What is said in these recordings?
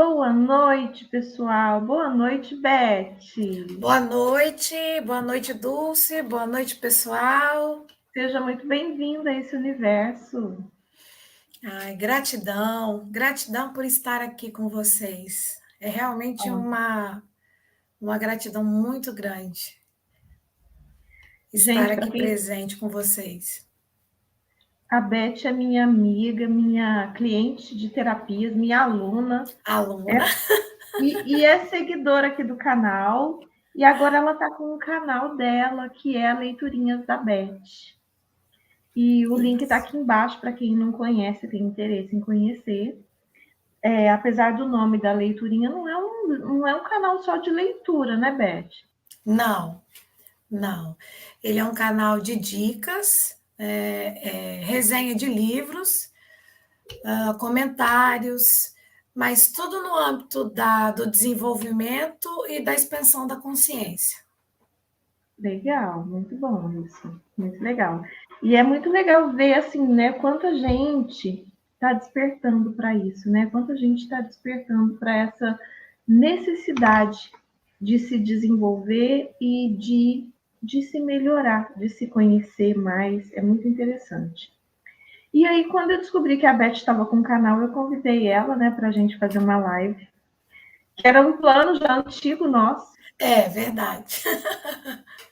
Boa noite, pessoal. Boa noite, Beth. Boa noite, Dulce, boa noite, pessoal. Seja muito bem-vinda a esse universo. Ai, gratidão por estar aqui com vocês. É realmente Ó, uma gratidão muito grande estar gente, para aqui quem presente com vocês. a Beth é minha amiga, minha cliente de terapias, minha aluna, Aluna, e é seguidora aqui do canal. E agora ela está com um canal dela, que é Leiturinhas da Beth. E o link está isso. aqui embaixo para quem não conhece, tem interesse em conhecer. Apesar do nome da leiturinha, não é um canal só de leitura, né, Beth? Não, não. Ele é um canal de dicas, resenha de livros, comentários, mas tudo no âmbito do desenvolvimento e da expansão da consciência. Legal, muito bom isso, muito legal. E é muito legal ver, assim, né, quanta gente está despertando para isso, né? Quanta gente está despertando para essa necessidade de se desenvolver e de se melhorar, de se conhecer mais. É muito interessante. E aí, quando eu descobri que a Beth estava com um canal, eu convidei ela, né, para a gente fazer uma live, que era um plano já antigo nosso. É verdade.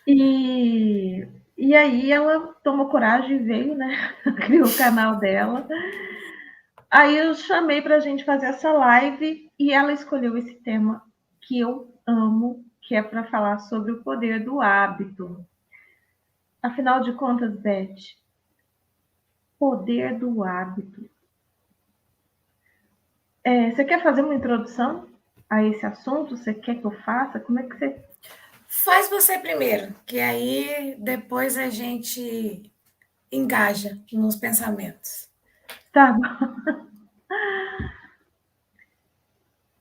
E, e aí ela tomou coragem e veio, né? Criou o canal dela. Aí eu chamei para a gente fazer essa live e ela escolheu esse tema que eu amo, que é para falar sobre o poder do hábito. Afinal de contas, Beth, poder do hábito. Você quer fazer uma introdução a esse assunto? Você quer que eu faça? Como é que você. Faz você primeiro, que aí depois a gente engaja nos pensamentos. Tá.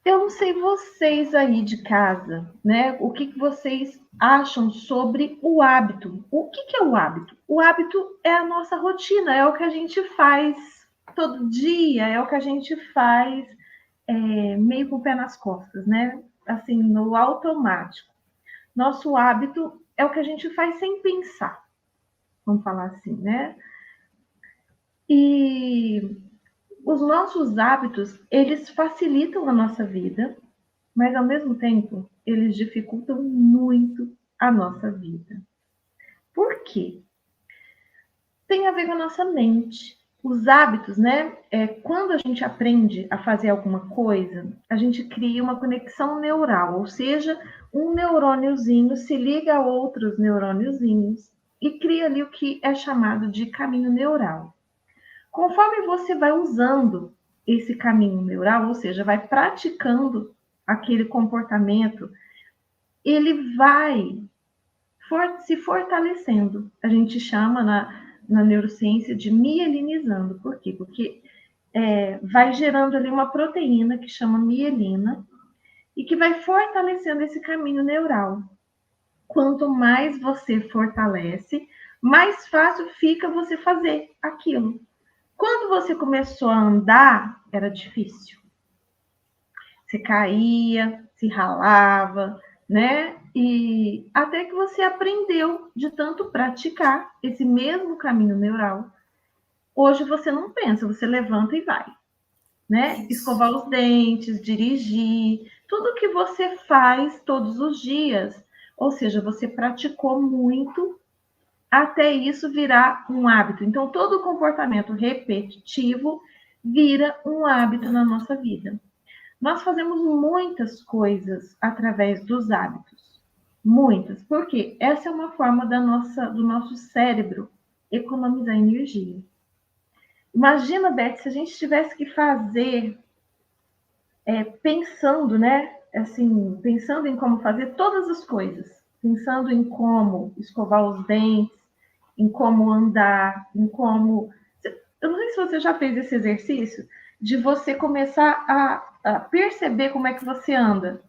Eu não sei vocês aí de casa, né? O que vocês acham sobre o hábito? O que é o hábito? O hábito é a nossa rotina, é o que a gente faz todo dia, é o que a gente faz meio com o pé nas costas, né? Assim, no automático. Nosso hábito é o que a gente faz sem pensar, vamos falar assim, né? E os nossos hábitos, eles facilitam a nossa vida, mas ao mesmo tempo eles dificultam muito a nossa vida. Por quê? Tem a ver com a nossa mente. Os hábitos, né? Quando a gente aprende a fazer alguma coisa, a gente cria uma conexão neural, ou seja, um neurôniozinho se liga a outros neurôniozinhos e cria ali o que é chamado de caminho neural. Conforme você vai usando esse caminho neural, ou seja, vai praticando aquele comportamento, ele vai se fortalecendo. A gente chama na neurociência de mielinizando. Por quê? Porque vai gerando ali uma proteína que chama mielina e que vai fortalecendo esse caminho neural. Quanto mais você fortalece, mais fácil fica você fazer aquilo. Quando você começou a andar, era difícil. Você caía, se ralava, né? E até que você aprendeu de tanto praticar esse mesmo caminho neural. Hoje você não pensa, você levanta e vai, né? Isso. Escovar os dentes, dirigir, tudo que você faz todos os dias. Ou seja, você praticou muito até isso virar um hábito. Então, todo comportamento repetitivo vira um hábito na nossa vida. Nós fazemos muitas coisas através dos hábitos. Muitas. Porque essa é uma forma do nosso cérebro economizar energia. Imagina, Beth, se a gente tivesse que fazer pensando, né? Assim, pensando em como fazer todas as coisas. Pensando em como escovar os dentes, em como andar, em como. Eu não sei se você já fez esse exercício de você começar a perceber como é que você anda.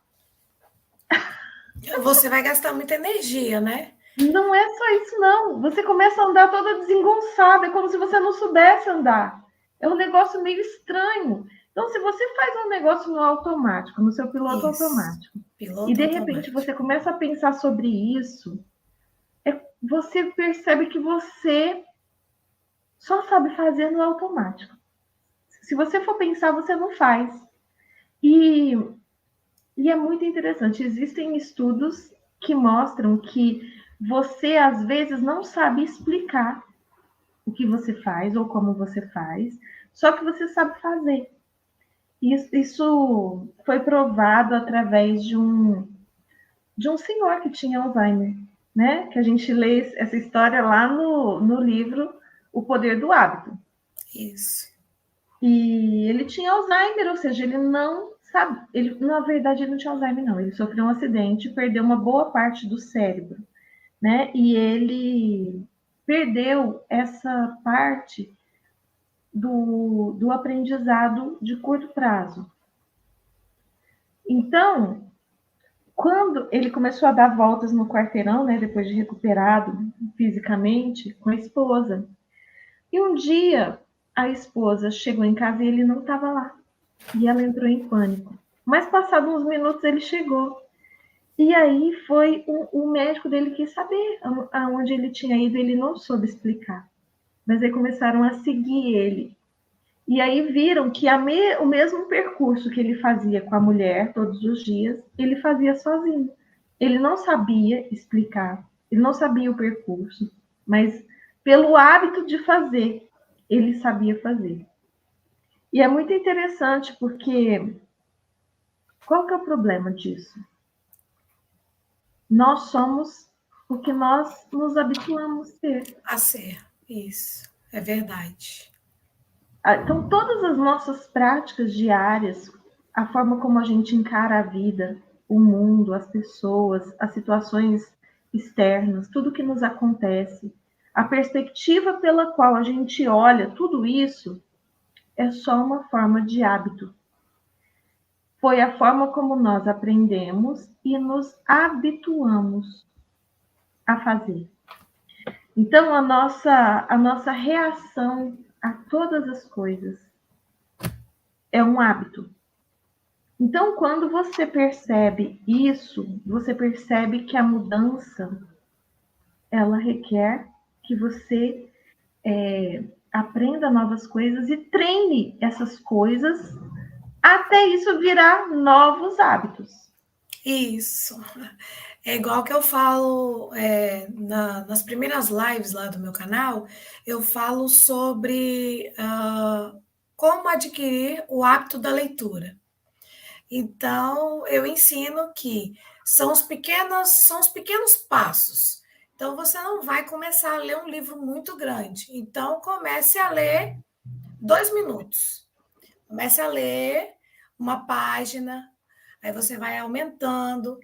Você vai gastar muita energia, né? Não é só isso, não. Você começa a andar toda desengonçada, é como se você não soubesse andar. É um negócio meio estranho. Então, se você faz um negócio no automático, no seu piloto Isso. automático, e Piloto de repente automático. você começa a pensar sobre isso, você percebe que você só sabe fazer no automático. Se você for pensar, você não faz. E, e é muito interessante. Existem estudos que mostram que você, às vezes, não sabe explicar o que você faz ou como você faz, só que você sabe fazer. Isso foi provado através de um senhor que tinha Alzheimer, né? Que a gente lê essa história lá no livro O Poder do Hábito. Isso. E ele tinha Alzheimer, ou seja, ele não sabe, ele, na verdade, ele não tinha Alzheimer, não. Ele sofreu um acidente e perdeu uma boa parte do cérebro, né? E ele perdeu essa parte do aprendizado de curto prazo. Então, quando ele começou a dar voltas no quarteirão, né, depois de recuperado fisicamente, com a esposa, e um dia a esposa chegou em casa e ele não estava lá. E ela entrou em pânico. Mas passados uns minutos ele chegou. E aí foi o médico dele quis saber aonde ele tinha ido, ele não soube explicar. Mas aí começaram a seguir ele. E aí viram que o mesmo percurso que ele fazia com a mulher todos os dias, ele fazia sozinho. Ele não sabia explicar, ele não sabia o percurso, mas pelo hábito de fazer, ele sabia fazer. E é muito interessante porque qual que é o problema disso? Nós somos o que nós nos habituamos a ser. A ser. Isso. É verdade. Então, todas as nossas práticas diárias, a forma como a gente encara a vida, o mundo, as pessoas, as situações externas, tudo que nos acontece, a perspectiva pela qual a gente olha tudo isso é só uma forma de hábito. Foi a forma como nós aprendemos e nos habituamos a fazer. Então, a nossa reação a todas as coisas é um hábito. Então, quando você percebe isso, você percebe que a mudança, ela requer que você aprenda novas coisas e treine essas coisas até isso virar novos hábitos. Isso. É igual que eu falo nas primeiras lives lá do meu canal, eu falo sobre como adquirir o hábito da leitura. Então, eu ensino que são os pequenos passos. Então, você não vai começar a ler um livro muito grande. Então, comece a ler 2 minutos. Comece a ler uma página, aí você vai aumentando.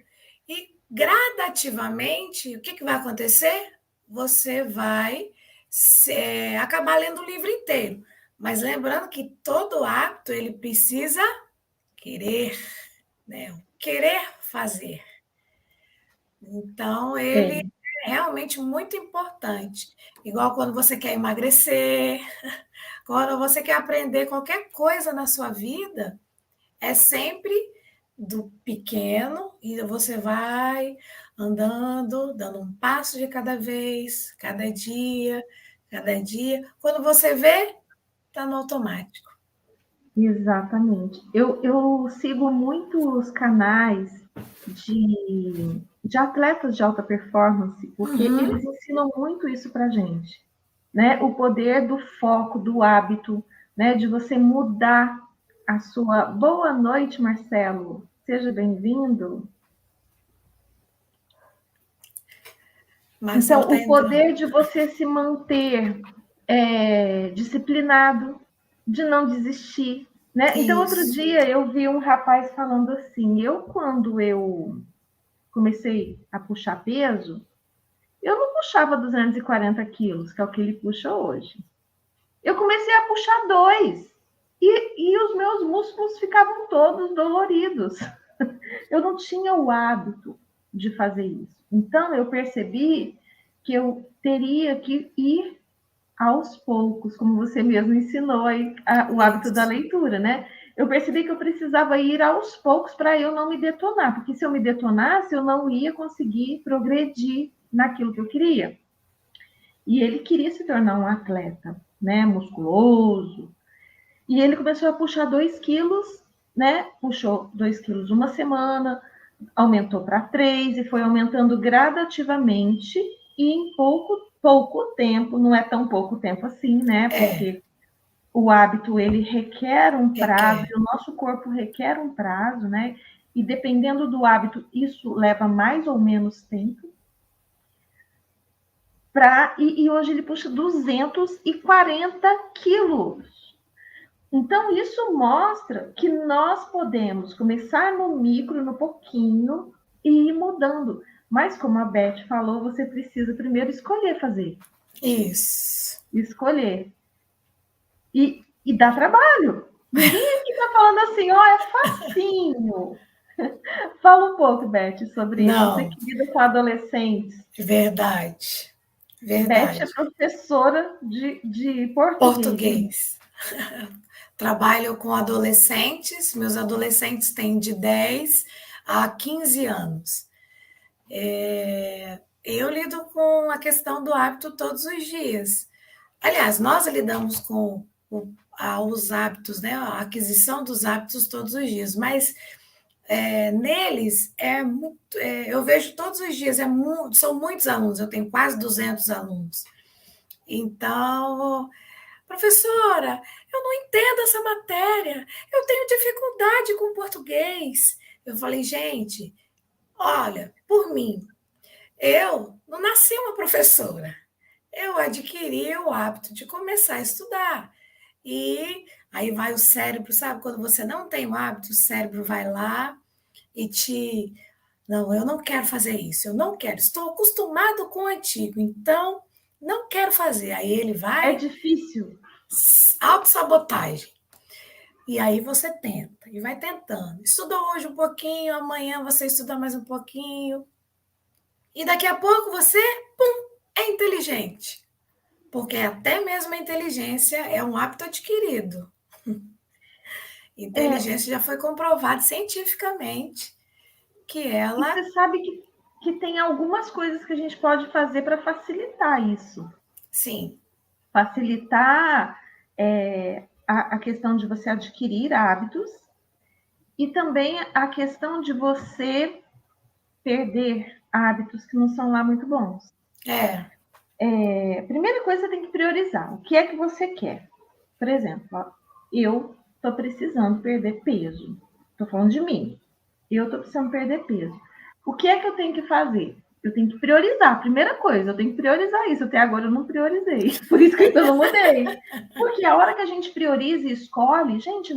E gradativamente, o que vai acontecer? Você vai acabar lendo o livro inteiro. Mas lembrando que todo hábito ele precisa querer, né? Querer fazer. Então, ele É, é realmente muito importante. Igual quando você quer emagrecer, quando você quer aprender qualquer coisa na sua vida, é sempre do pequeno e você vai andando, dando um passo de cada vez, cada dia, cada dia. Quando você vê, está no automático. exatamente. Eu sigo muitos canais de atletas de alta performance, porque Uhum. eles ensinam muito isso para gente, né? O poder do foco, do hábito, né? De você mudar a sua. Boa noite, Marcelo. Seja bem-vindo. Marcelo Então, está o entrando. poder de você se manter disciplinado, de não desistir, né? Então, outro Isso. dia eu vi um rapaz falando assim: quando eu comecei a puxar peso, eu não puxava 240 quilos, que é o que ele puxa hoje. Eu comecei a puxar 2 e os meus músculos ficavam todos doloridos. Eu não tinha o hábito de fazer isso. Então, eu percebi que eu teria que ir aos poucos, como você mesmo ensinou aí, o hábito da Isso. leitura, né? eu percebi que eu precisava ir aos poucos para eu não me detonar, porque se eu me detonasse, eu não ia conseguir progredir naquilo que eu queria. E ele queria se tornar um atleta, né, musculoso. E ele começou a puxar 2 quilos, né? Puxou 2 quilos uma semana, aumentou para 3 e foi aumentando gradativamente. E em pouco tempo, não é tão pouco tempo assim, né? Porque o hábito ele requer um prazo, requer. e o nosso corpo requer um prazo, né? E dependendo do hábito, isso leva mais ou menos tempo. E hoje ele puxa 240 quilos. Então, isso mostra que nós podemos começar no micro, no pouquinho, e ir mudando. Mas, como a Beth falou, você precisa primeiro escolher fazer. Isso. Escolher. E dá trabalho. Ninguém aqui está falando assim, ó, é facinho. Fala um pouco, Beth, sobre isso. Você Não, que lida com adolescentes. verdade. Beth é Verdade. professora de português. Português. Trabalho com adolescentes, meus adolescentes têm de 10 a 15 anos. Eu lido com a questão do hábito todos os dias. Aliás, nós lidamos com os hábitos, né? A aquisição dos hábitos todos os dias, mas neles eu vejo todos os dias, são muitos alunos, eu tenho quase 200 alunos. Então, professora, eu não entendo essa matéria, eu tenho dificuldade com português. Eu falei, gente, olha, por mim, eu não nasci uma professora, eu adquiri o hábito de começar a estudar. E aí vai o cérebro, sabe? Quando você não tem o hábito, o cérebro vai lá e te. Não, eu não quero fazer isso, eu não quero, estou acostumado com o antigo, então não quero fazer. Aí ele É vai, difícil. autossabotagem. E aí você tenta, e vai tentando. Estuda hoje um pouquinho, amanhã você estuda mais um pouquinho. E daqui a pouco você, pum, é inteligente. Porque até mesmo a inteligência é um hábito adquirido. É, Inteligência já foi comprovado cientificamente que e ela, você sabe que tem algumas coisas que a gente pode fazer para facilitar isso. sim, Facilitar a questão de você adquirir hábitos e também a questão de você perder hábitos que não são lá muito bons. é, Primeira coisa, você tem que priorizar. O que é que você quer? Por exemplo, ó, eu estou precisando perder peso. Estou falando de mim. Eu estou precisando perder peso. O que é que eu tenho que fazer? Eu tenho que priorizar. Primeira coisa, eu tenho que priorizar isso. Até agora eu não priorizei. Por isso que eu ainda não mudei. Porque a hora que a gente prioriza e escolhe, gente,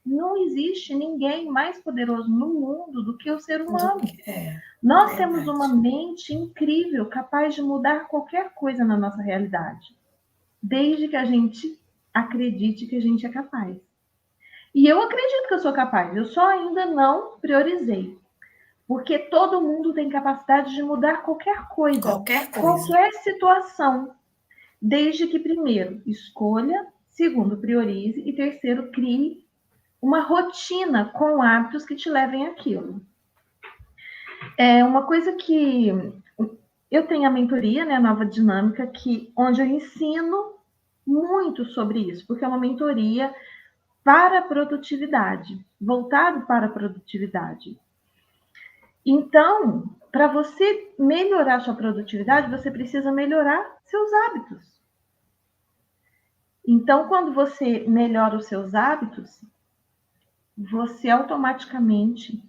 não existe ninguém mais poderoso no mundo do que o ser do humano. que é Nós temos uma verdade. mente incrível, capaz de mudar qualquer coisa na nossa realidade, desde que a gente acredite que a gente é capaz. E eu acredito que eu sou capaz, eu só ainda não priorizei. Porque todo mundo tem capacidade de mudar qualquer coisa, Qualquer coisa. qualquer situação, desde que, primeiro, escolha, segundo, priorize e terceiro, crie uma rotina com hábitos que te levem àquilo. É uma coisa que eu tenho a mentoria, né, a Nova Dinâmica, onde eu ensino muito sobre isso, porque é uma mentoria para a produtividade, voltado para a produtividade. Então, para você melhorar sua produtividade, você precisa melhorar seus hábitos. Então, quando você melhora os seus hábitos, você automaticamente,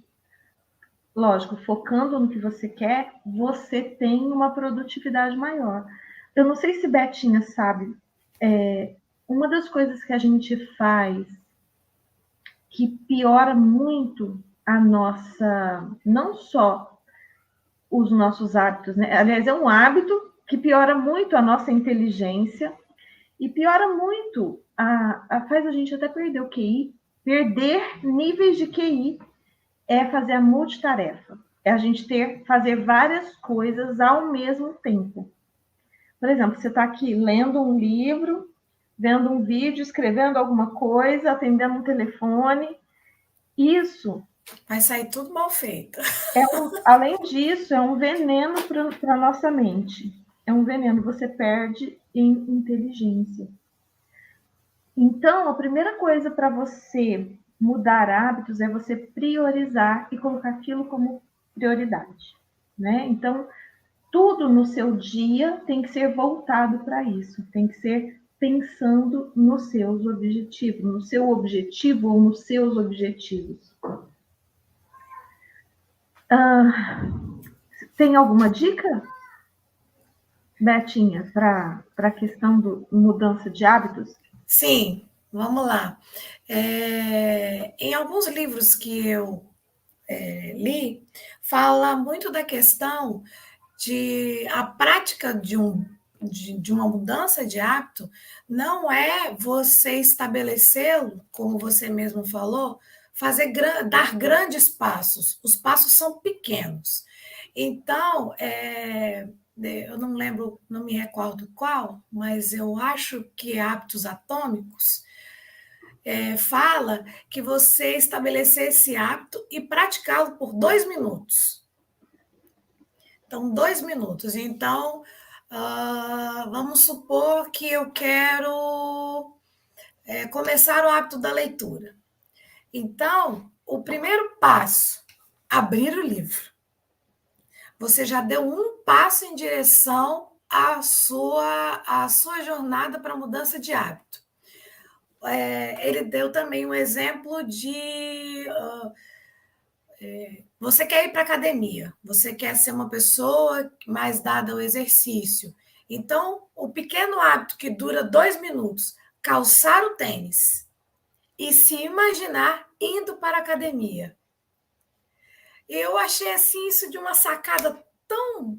lógico, focando no que você quer, você tem uma produtividade maior. Eu não sei se Betinha sabe, uma das coisas que a gente faz que piora muito a nossa, não só os nossos hábitos, né? Aliás, é um hábito que piora muito a nossa inteligência e piora muito, faz a gente até perder o QI, perder níveis de QI é fazer a multitarefa, é a gente fazer várias coisas ao mesmo tempo. Por exemplo, você está aqui lendo um livro, vendo um vídeo, escrevendo alguma coisa, atendendo um telefone. Isso, vai sair tudo mal feito. além disso, é um veneno para a nossa mente. É um veneno, você perde em inteligência. Então, a primeira coisa para você mudar hábitos é você priorizar e colocar aquilo como prioridade, né? Então, tudo no seu dia tem que ser voltado para isso, tem que ser pensando nos seus objetivos, no seu objetivo ou nos seus objetivos. Tem alguma dica, Betinha, para a questão da mudança de hábitos? Sim, vamos lá. Em alguns livros que eu li, fala muito da questão de a prática de uma mudança de hábito não é você estabelecê-lo, como você mesmo falou, dar grandes passos. Os passos são pequenos. Então, eu não lembro, não me recordo qual, mas eu acho que Hábitos Atômicos fala que você estabelecer esse hábito e praticá-lo por 2 minutos. Então, 2 minutos. Então, vamos supor que eu quero começar o hábito da leitura. Então, o primeiro passo, abrir o livro. Você já deu um passo em direção à sua jornada para a mudança de hábito. Ele deu também um exemplo de você quer ir para a academia, você quer ser uma pessoa mais dada ao exercício. Então, o pequeno hábito que dura 2 minutos, calçar o tênis e se imaginar indo para a academia. Eu achei assim isso de uma sacada tão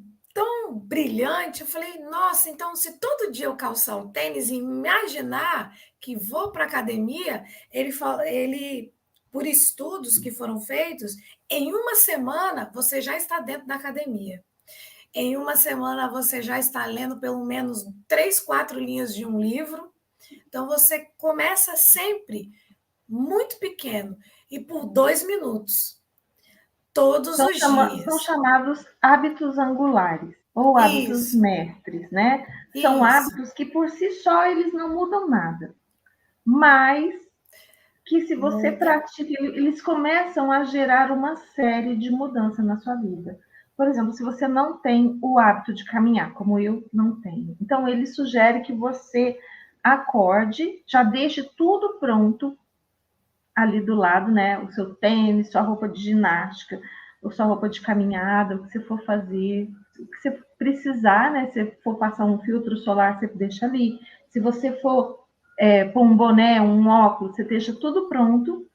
brilhante. Eu falei, nossa, então se todo dia eu calçar o tênis e imaginar que vou para a academia, ele, por estudos que foram feitos, em uma semana você já está dentro da academia. Em uma semana você já está lendo pelo menos 3, 4 linhas de um livro. Então você começa sempre muito pequeno e por 2 minutos todos os São dias. chamados hábitos angulares ou hábitos Isso, mestres, né? São isso. hábitos que por si só eles não mudam nada, mas que se você Muda. pratica, eles começam a gerar uma série de mudanças na sua vida. Por exemplo, se você não tem o hábito de caminhar, como eu não tenho, então ele sugere que você acorde, já deixe tudo pronto ali do lado, né? O seu tênis, sua roupa de ginástica, ou sua roupa de caminhada, o que você for fazer, o que você precisar, né? Se for passar um filtro solar, você deixa ali. Se você for pôr um boné, um óculos, você deixa tudo pronto.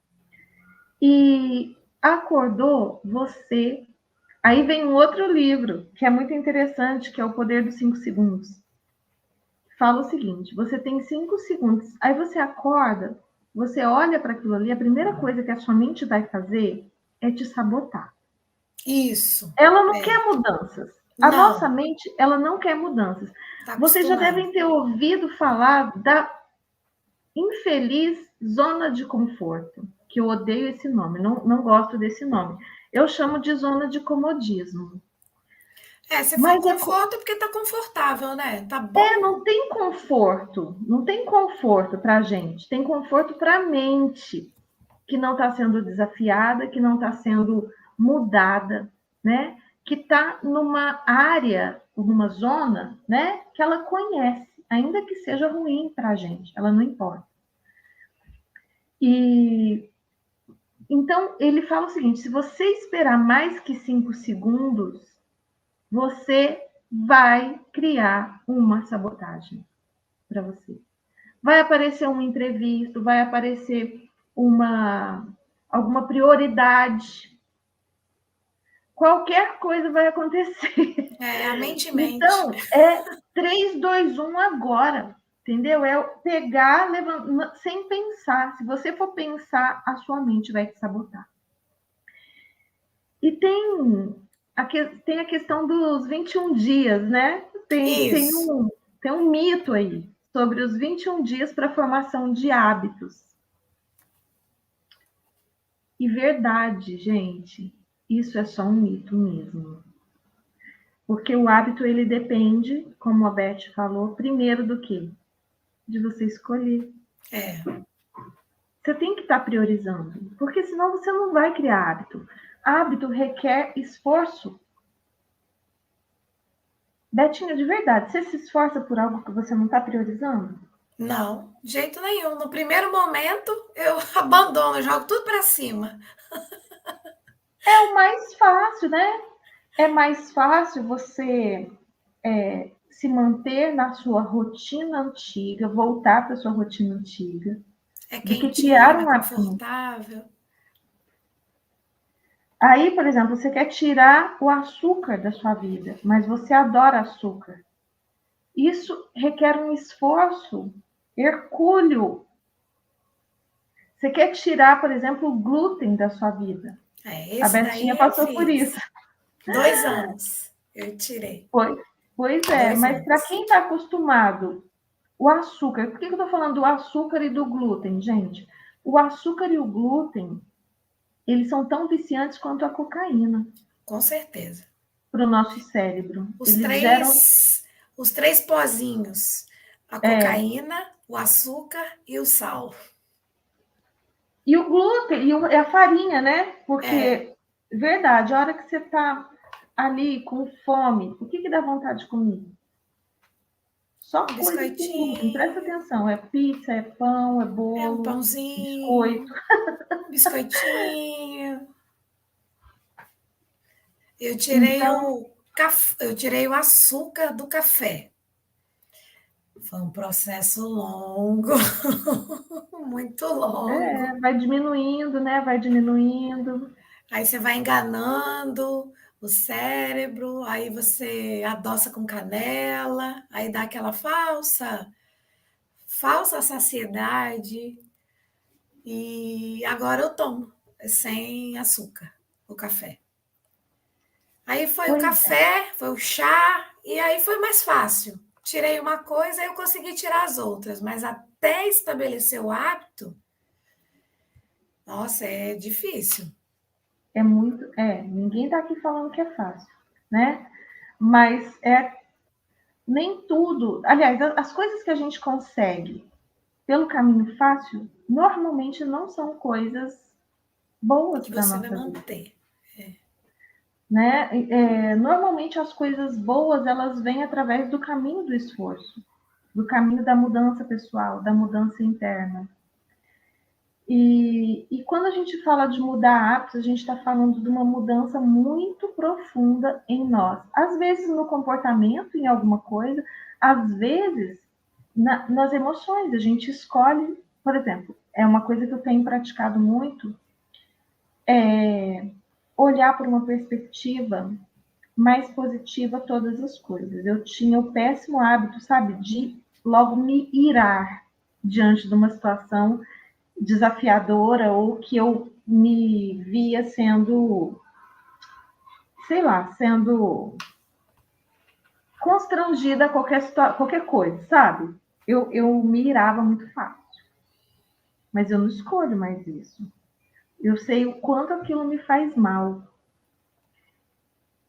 E acordou, você. Aí vem um outro livro, que é muito interessante, que é O Poder dos 5 Segundos. Fala o seguinte: você tem 5 segundos, aí você acorda, você olha para aquilo ali, a primeira coisa que a sua mente vai fazer é te sabotar. Isso. Ela não É. quer mudanças. A nossa Não, mente, ela não quer mudanças. está Vocês já acostumado. devem ter ouvido falar da infeliz zona de conforto, que eu odeio esse nome, não gosto desse nome. Eu chamo de zona de comodismo. Se for Mas conforto, é porque está confortável, né? Tá bom. não tem conforto, não tem conforto para a gente, tem conforto para a mente, que não está sendo desafiada, que não está sendo mudada, né? Que está numa área, numa zona, né? Que ela conhece, ainda que seja ruim para a gente, ela não importa. E então ele fala o seguinte: se você esperar mais que 5 segundos, você vai criar uma sabotagem para você. Vai aparecer um imprevisto, vai aparecer alguma prioridade, qualquer coisa vai acontecer. A mente mente. Então, é 3, 2, 1 agora, entendeu? É pegar, levantar, sem pensar. Se você for pensar, a sua mente vai te sabotar. E tem a questão dos 21 dias, né? Tem Isso. um, tem um mito aí. sobre os 21 dias para a formação de hábitos. E verdade, gente, isso é só um mito mesmo. Porque o hábito, ele depende, como a Beth falou, primeiro do quê? De você escolher. Você tem que estar priorizando, porque senão você não vai criar hábito. Hábito requer esforço. Betinha, de verdade, você se esforça por algo que você não está priorizando? Não, de jeito nenhum. No primeiro momento, eu abandono, jogo tudo para cima. É o mais fácil, né? É mais fácil você se manter na sua rotina antiga, voltar para a sua rotina antiga, É do que criar quentinho, é um hábito. confortável. Aí, por exemplo, você quer tirar o açúcar da sua vida, mas você adora açúcar. Isso requer um esforço hercúleo. Você quer tirar, por exemplo, o glúten da sua vida. A Esse Betinha daí eu passou por fiz. isso. 2 anos eu tirei. Pois é, Dois mas para anos. quem está acostumado, o açúcar, por que eu estou falando do açúcar e do glúten, gente? O açúcar e o glúten, eles são tão viciantes quanto a cocaína Com certeza. para o nosso cérebro. Os Eles geram. três, os três pozinhos: a cocaína, o açúcar e o sal. E o glúten, e a farinha, né? É, Porque, verdade, a hora que você está ali com fome, o que dá vontade de comer? Só um coisa com glúten, presta biscoitinho, atenção. É pizza, é pão, é um bolo, biscoito. pãozinho, biscoitinho. Então, Eu tirei o açúcar do café. Foi um processo longo, muito longo. vai diminuindo, né? Vai diminuindo. Aí você vai enganando o cérebro, aí você adoça com canela, aí dá aquela falsa saciedade. E agora eu tomo sem açúcar o café. Aí foi o Pois café, foi o chá, e aí foi mais fácil. Tirei uma coisa e eu consegui tirar as outras, mas até estabelecer o hábito, nossa, é difícil. é muito. Ninguém está aqui falando que é fácil, né? Mas nem tudo. Aliás, as coisas que a gente consegue pelo caminho fácil, normalmente não são coisas boas Que para a você vai nossa vida, manter. né? Normalmente as coisas boas, elas vêm através do caminho do esforço, do caminho da mudança pessoal, da mudança interna. E quando a gente fala de mudar hábitos, a gente está falando de uma mudança muito profunda em nós. Às vezes no comportamento, em alguma coisa, às vezes nas emoções. A gente escolhe, por exemplo, é uma coisa que eu tenho praticado muito, olhar por uma perspectiva mais positiva todas as coisas. Eu tinha o péssimo hábito, sabe, de logo me irar diante de uma situação desafiadora ou que eu me via sendo, sei lá, sendo constrangida a qualquer coisa, sabe? Eu me irava muito fácil, mas eu não escolho mais isso. Eu sei o quanto aquilo me faz mal.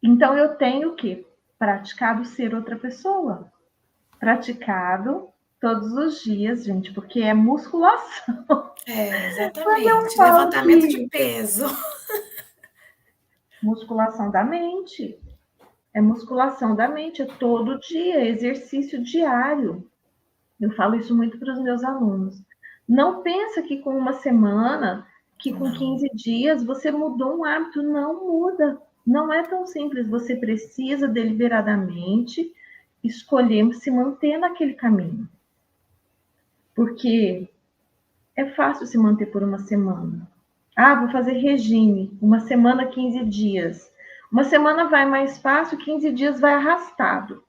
Então eu tenho que praticado ser outra pessoa. Praticado todos os dias, gente, porque é musculação. Quando eu Exatamente. falo Levantamento de que peso. musculação da mente, é musculação da mente, é todo dia, exercício diário. Eu falo isso muito para os meus alunos. Não pensa que com uma semana, que com Não. 15 dias você mudou um hábito, não muda. Não é tão simples, você precisa deliberadamente escolher se manter naquele caminho. Porque é fácil se manter por uma semana. Ah, vou fazer regime, uma semana, 15 dias. Uma semana vai mais fácil, 15 dias vai arrastado,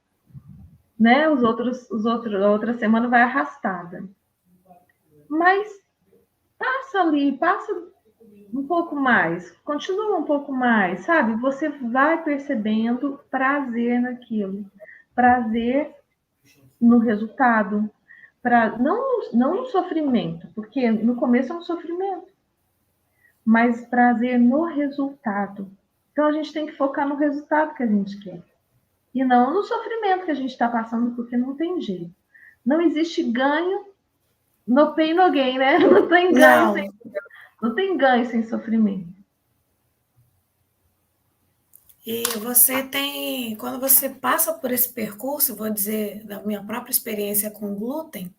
né? A outra semana vai arrastada. Mas passa ali, passa um pouco mais, continua um pouco mais, sabe? Você vai percebendo prazer naquilo, prazer no resultado. para não no sofrimento, porque no começo é um sofrimento, mas prazer no resultado. Então a gente tem que focar no resultado que a gente quer e não no sofrimento que a gente está passando, porque não tem jeito. Não existe ganho no pain no gain, né? Não. Não tem ganho sem sofrimento. E você tem, quando você passa por esse percurso, vou dizer da minha própria experiência com glúten,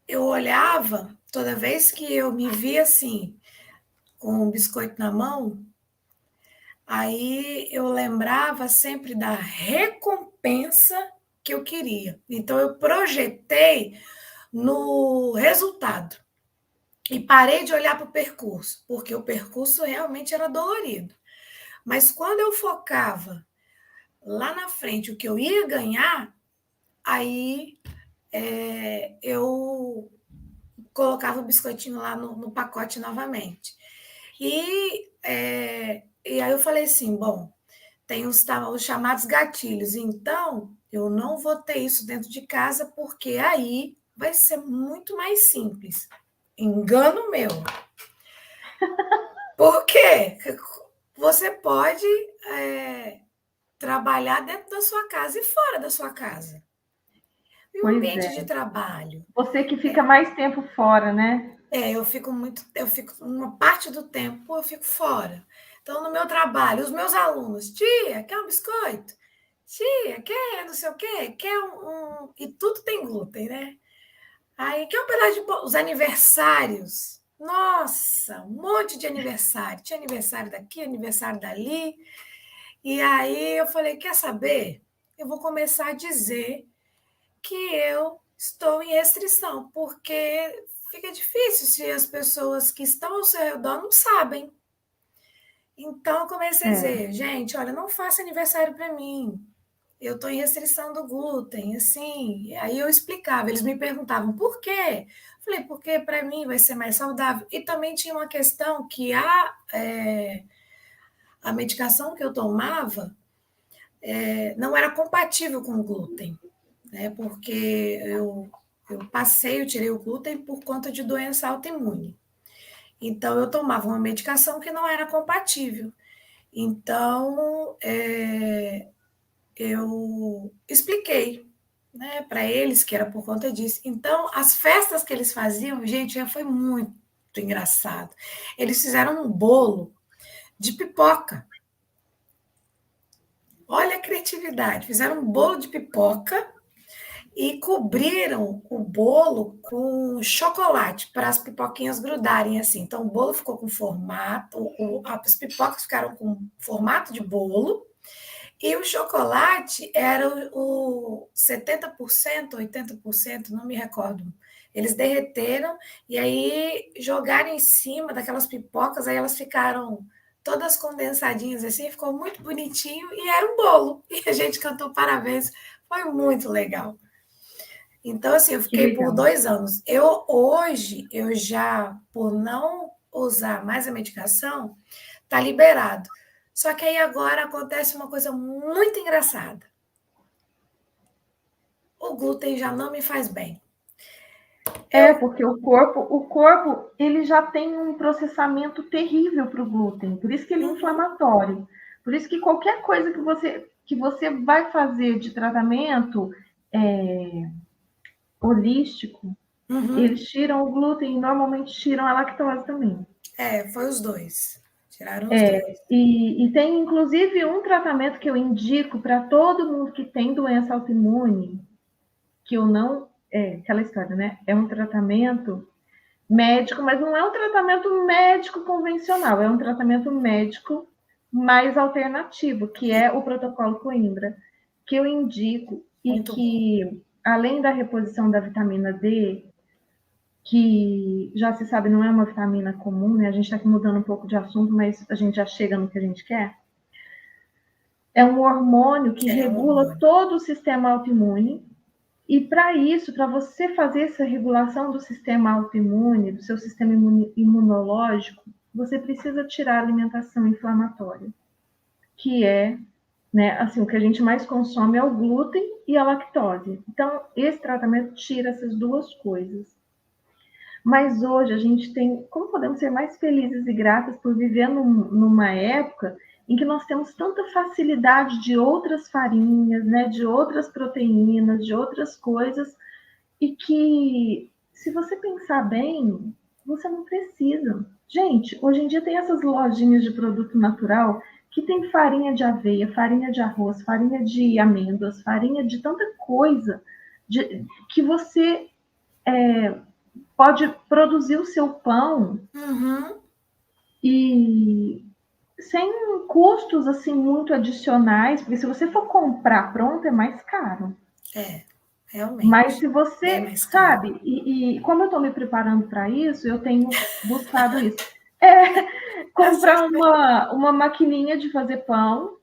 eu olhava, toda vez que eu me via assim, com um biscoito na mão, aí eu lembrava sempre da recompensa que eu queria. Então eu projetei no resultado e parei de olhar para o percurso, porque o percurso realmente era dolorido. Mas quando eu focava lá na frente o que eu ia ganhar, aí eu colocava o biscoitinho lá no pacote novamente. E aí eu falei assim, bom, tem os chamados gatilhos, então eu não vou ter isso dentro de casa, porque aí vai ser muito mais simples. Engano meu. Por quê? Você pode trabalhar dentro da sua casa e fora da sua casa. E o Pois ambiente é. de trabalho? Você que fica mais tempo fora, né? Eu fico uma parte do tempo eu fico fora. Então, no meu trabalho, os meus alunos, tia, quer um biscoito? Tia, quer não sei o quê? Quer E tudo tem glúten, né? Aí, quer um pedaço de bolo? Os aniversários. Nossa, um monte de aniversário. Tinha aniversário daqui, aniversário dali. E aí eu falei, quer saber? Eu vou começar a dizer que eu estou em restrição, porque fica difícil se as pessoas que estão ao seu redor não sabem. Então, eu comecei a É. dizer, gente, olha, não faça aniversário para mim. Eu estou em restrição do glúten, assim. Aí eu explicava, eles me perguntavam por quê? Falei, porque para mim vai ser mais saudável. E também tinha uma questão que a medicação que eu tomava não era compatível com o glúten, né? Porque eu tirei o glúten por conta de doença autoimune. Então, eu tomava uma medicação que não era compatível. Então, eu expliquei, né, para eles que era por conta disso. Então, as festas que eles faziam, gente, já foi muito engraçado. Eles fizeram um bolo de pipoca. Olha a criatividade. Fizeram um bolo de pipoca e cobriram o bolo com chocolate para as pipoquinhas grudarem assim. Então, o bolo ficou com formato, as pipocas ficaram com formato de bolo e o chocolate era o 70%, 80%, não me recordo. Eles derreteram e aí jogaram em cima daquelas pipocas, aí elas ficaram todas condensadinhas assim, ficou muito bonitinho e era um bolo. E a gente cantou parabéns, foi muito legal. Então, assim, eu Que fiquei por legal. 2 anos. Hoje, eu já, por não usar mais a medicação, tá liberado. Só que aí agora acontece uma coisa muito engraçada. O glúten já não me faz bem. Porque o corpo, ele já tem um processamento terrível para o glúten, por isso que ele é Uhum, inflamatório. Por isso que qualquer coisa que você vai fazer de tratamento holístico, uhum. eles tiram o glúten e normalmente tiram a lactose também. Foi os dois. Tiraram os dois. E tem inclusive um tratamento que eu indico para todo mundo que tem doença autoimune, que eu não. Aquela história, né? É um tratamento médico, mas não é um tratamento médico convencional, é um tratamento médico mais alternativo, que é o protocolo Coimbra, que eu indico e Muito bom. que, além da reposição da vitamina D, que já se sabe não é uma vitamina comum, né? A gente está aqui mudando um pouco de assunto, mas a gente já chega no que a gente quer. É um hormônio que É um regula hormônio. todo o sistema autoimune. E para isso, para você fazer essa regulação do sistema autoimune, do seu sistema imunológico, você precisa tirar a alimentação inflamatória, que é, né, assim, o que a gente mais consome é o glúten e a lactose. Então, esse tratamento tira essas duas coisas. Mas hoje a gente tem, como podemos ser mais felizes e gratas por viver numa época em que nós temos tanta facilidade de outras farinhas, né, de outras proteínas, de outras coisas, e que, se você pensar bem, você não precisa. Gente, hoje em dia tem essas lojinhas de produto natural que tem farinha de aveia, farinha de arroz, farinha de amêndoas, farinha de tanta coisa, que você pode produzir o seu pão e sem custos assim muito adicionais, porque se você for comprar pronto é mais caro. Realmente. Mas se você sabe, e como eu estou me preparando para isso, eu tenho buscado isso. Comprar uma maquininha de fazer pão,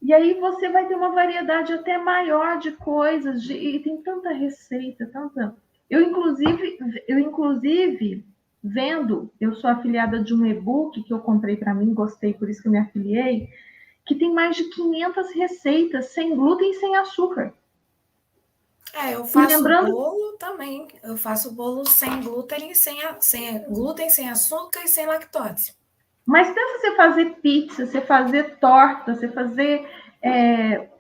e aí você vai ter uma variedade até maior de coisas, e tem tanta receita, tanta. Eu, inclusive, vendo, eu sou afiliada de um e-book que eu comprei para mim, gostei, por isso que eu me afiliei, que tem mais de 500 receitas sem glúten e sem açúcar. Eu faço bolo também. Eu faço bolo sem glúten, sem glúten, sem açúcar e sem lactose. Mas pensa você fazer pizza, você fazer torta, você fazer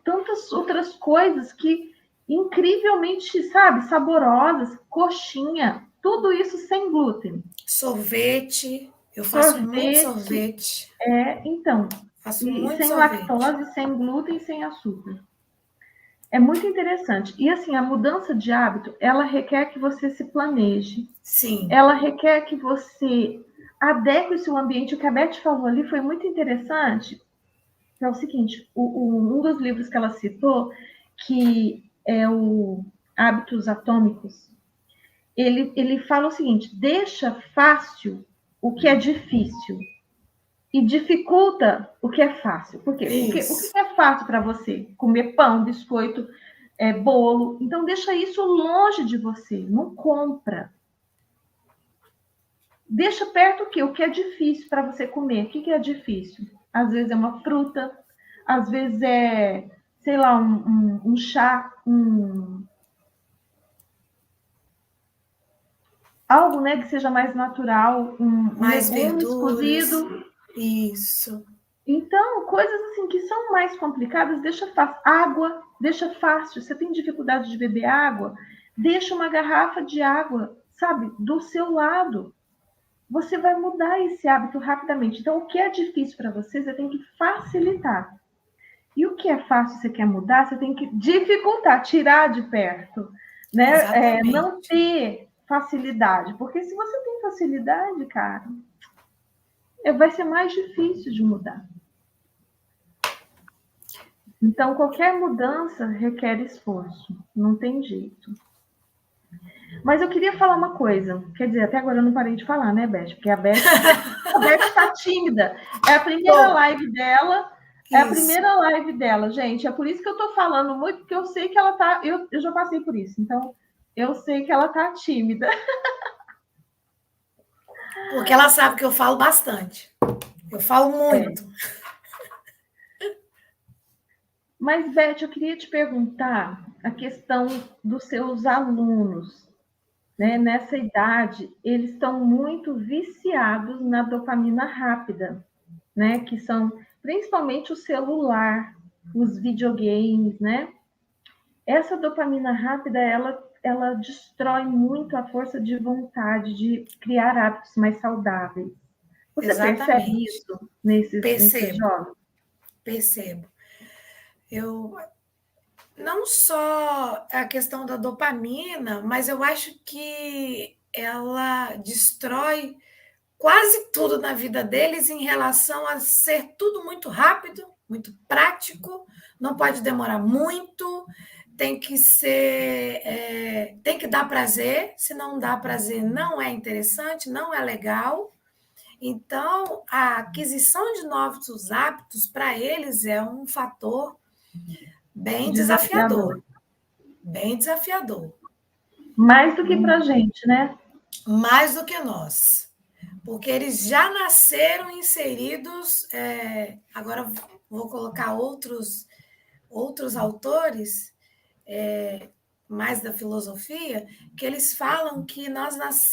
tantas outras coisas que incrivelmente, sabe, saborosas, coxinha, tudo isso sem glúten. Sorvete, eu faço muito sorvete. Então, Faço muito sem sorvete. lactose, sem glúten, sem açúcar. É muito interessante. E assim, a mudança de hábito, ela requer que você se planeje. Sim. Ela requer que você adeque o seu ambiente. O que a Beth falou ali foi muito interessante. É o seguinte, um dos livros que ela citou, que é o Hábitos Atômicos, ele fala o seguinte: deixa fácil o que é difícil e dificulta o que é fácil. Por quê? Porque o que é fácil para você? Comer pão, biscoito, bolo. Então, deixa isso longe de você. Não compra. Deixa perto o quê? O que é difícil para você comer. O que é difícil? Às vezes é uma fruta, às vezes é, sei lá, um chá, algo, né, que seja mais natural, mais legumes verduras. cozido. Isso. Então, coisas assim que são mais complicadas, deixa fácil. Água, deixa fácil. Você tem dificuldade de beber água? Deixa uma garrafa de água, sabe, do seu lado. Você vai mudar esse hábito rapidamente. Então, o que é difícil para você, você tem que facilitar. E o que é fácil, você quer mudar, você tem que dificultar, tirar de perto, né? Não ter facilidade. Porque se você tem facilidade, cara, vai ser mais difícil de mudar. Então, qualquer mudança requer esforço. Não tem jeito. Mas eu queria falar uma coisa. Quer dizer, até agora eu não parei de falar, né, Beth? Porque a Beth está tímida. É a primeira live dela. É a primeira live dela, gente. É por isso que eu estou falando muito, porque eu sei que ela tá. Eu já passei por isso. Então, eu sei que ela tá tímida. Porque ela sabe que eu falo bastante. Eu falo muito. Mas, Beth, eu queria te perguntar a questão dos seus alunos. Né? Nessa idade, eles estão muito viciados na dopamina rápida, né? Que são principalmente o celular, os videogames, né? Essa dopamina rápida, ela destrói muito a força de vontade de criar hábitos mais saudáveis. Você percebe isso nesses jovens? Percebo. Não só a questão da dopamina, mas eu acho que ela destrói quase tudo na vida deles em relação a ser tudo muito rápido, muito prático, não pode demorar muito, tem que ser, tem que dar prazer, se não dá prazer não é interessante, não é legal. Então, a aquisição de novos hábitos para eles é um fator bem desafiador. Bem desafiador. Mais do que para a gente, né? Mais do que nós. Porque eles já nasceram inseridos. Agora vou colocar outros autores mais da filosofia, que eles falam que,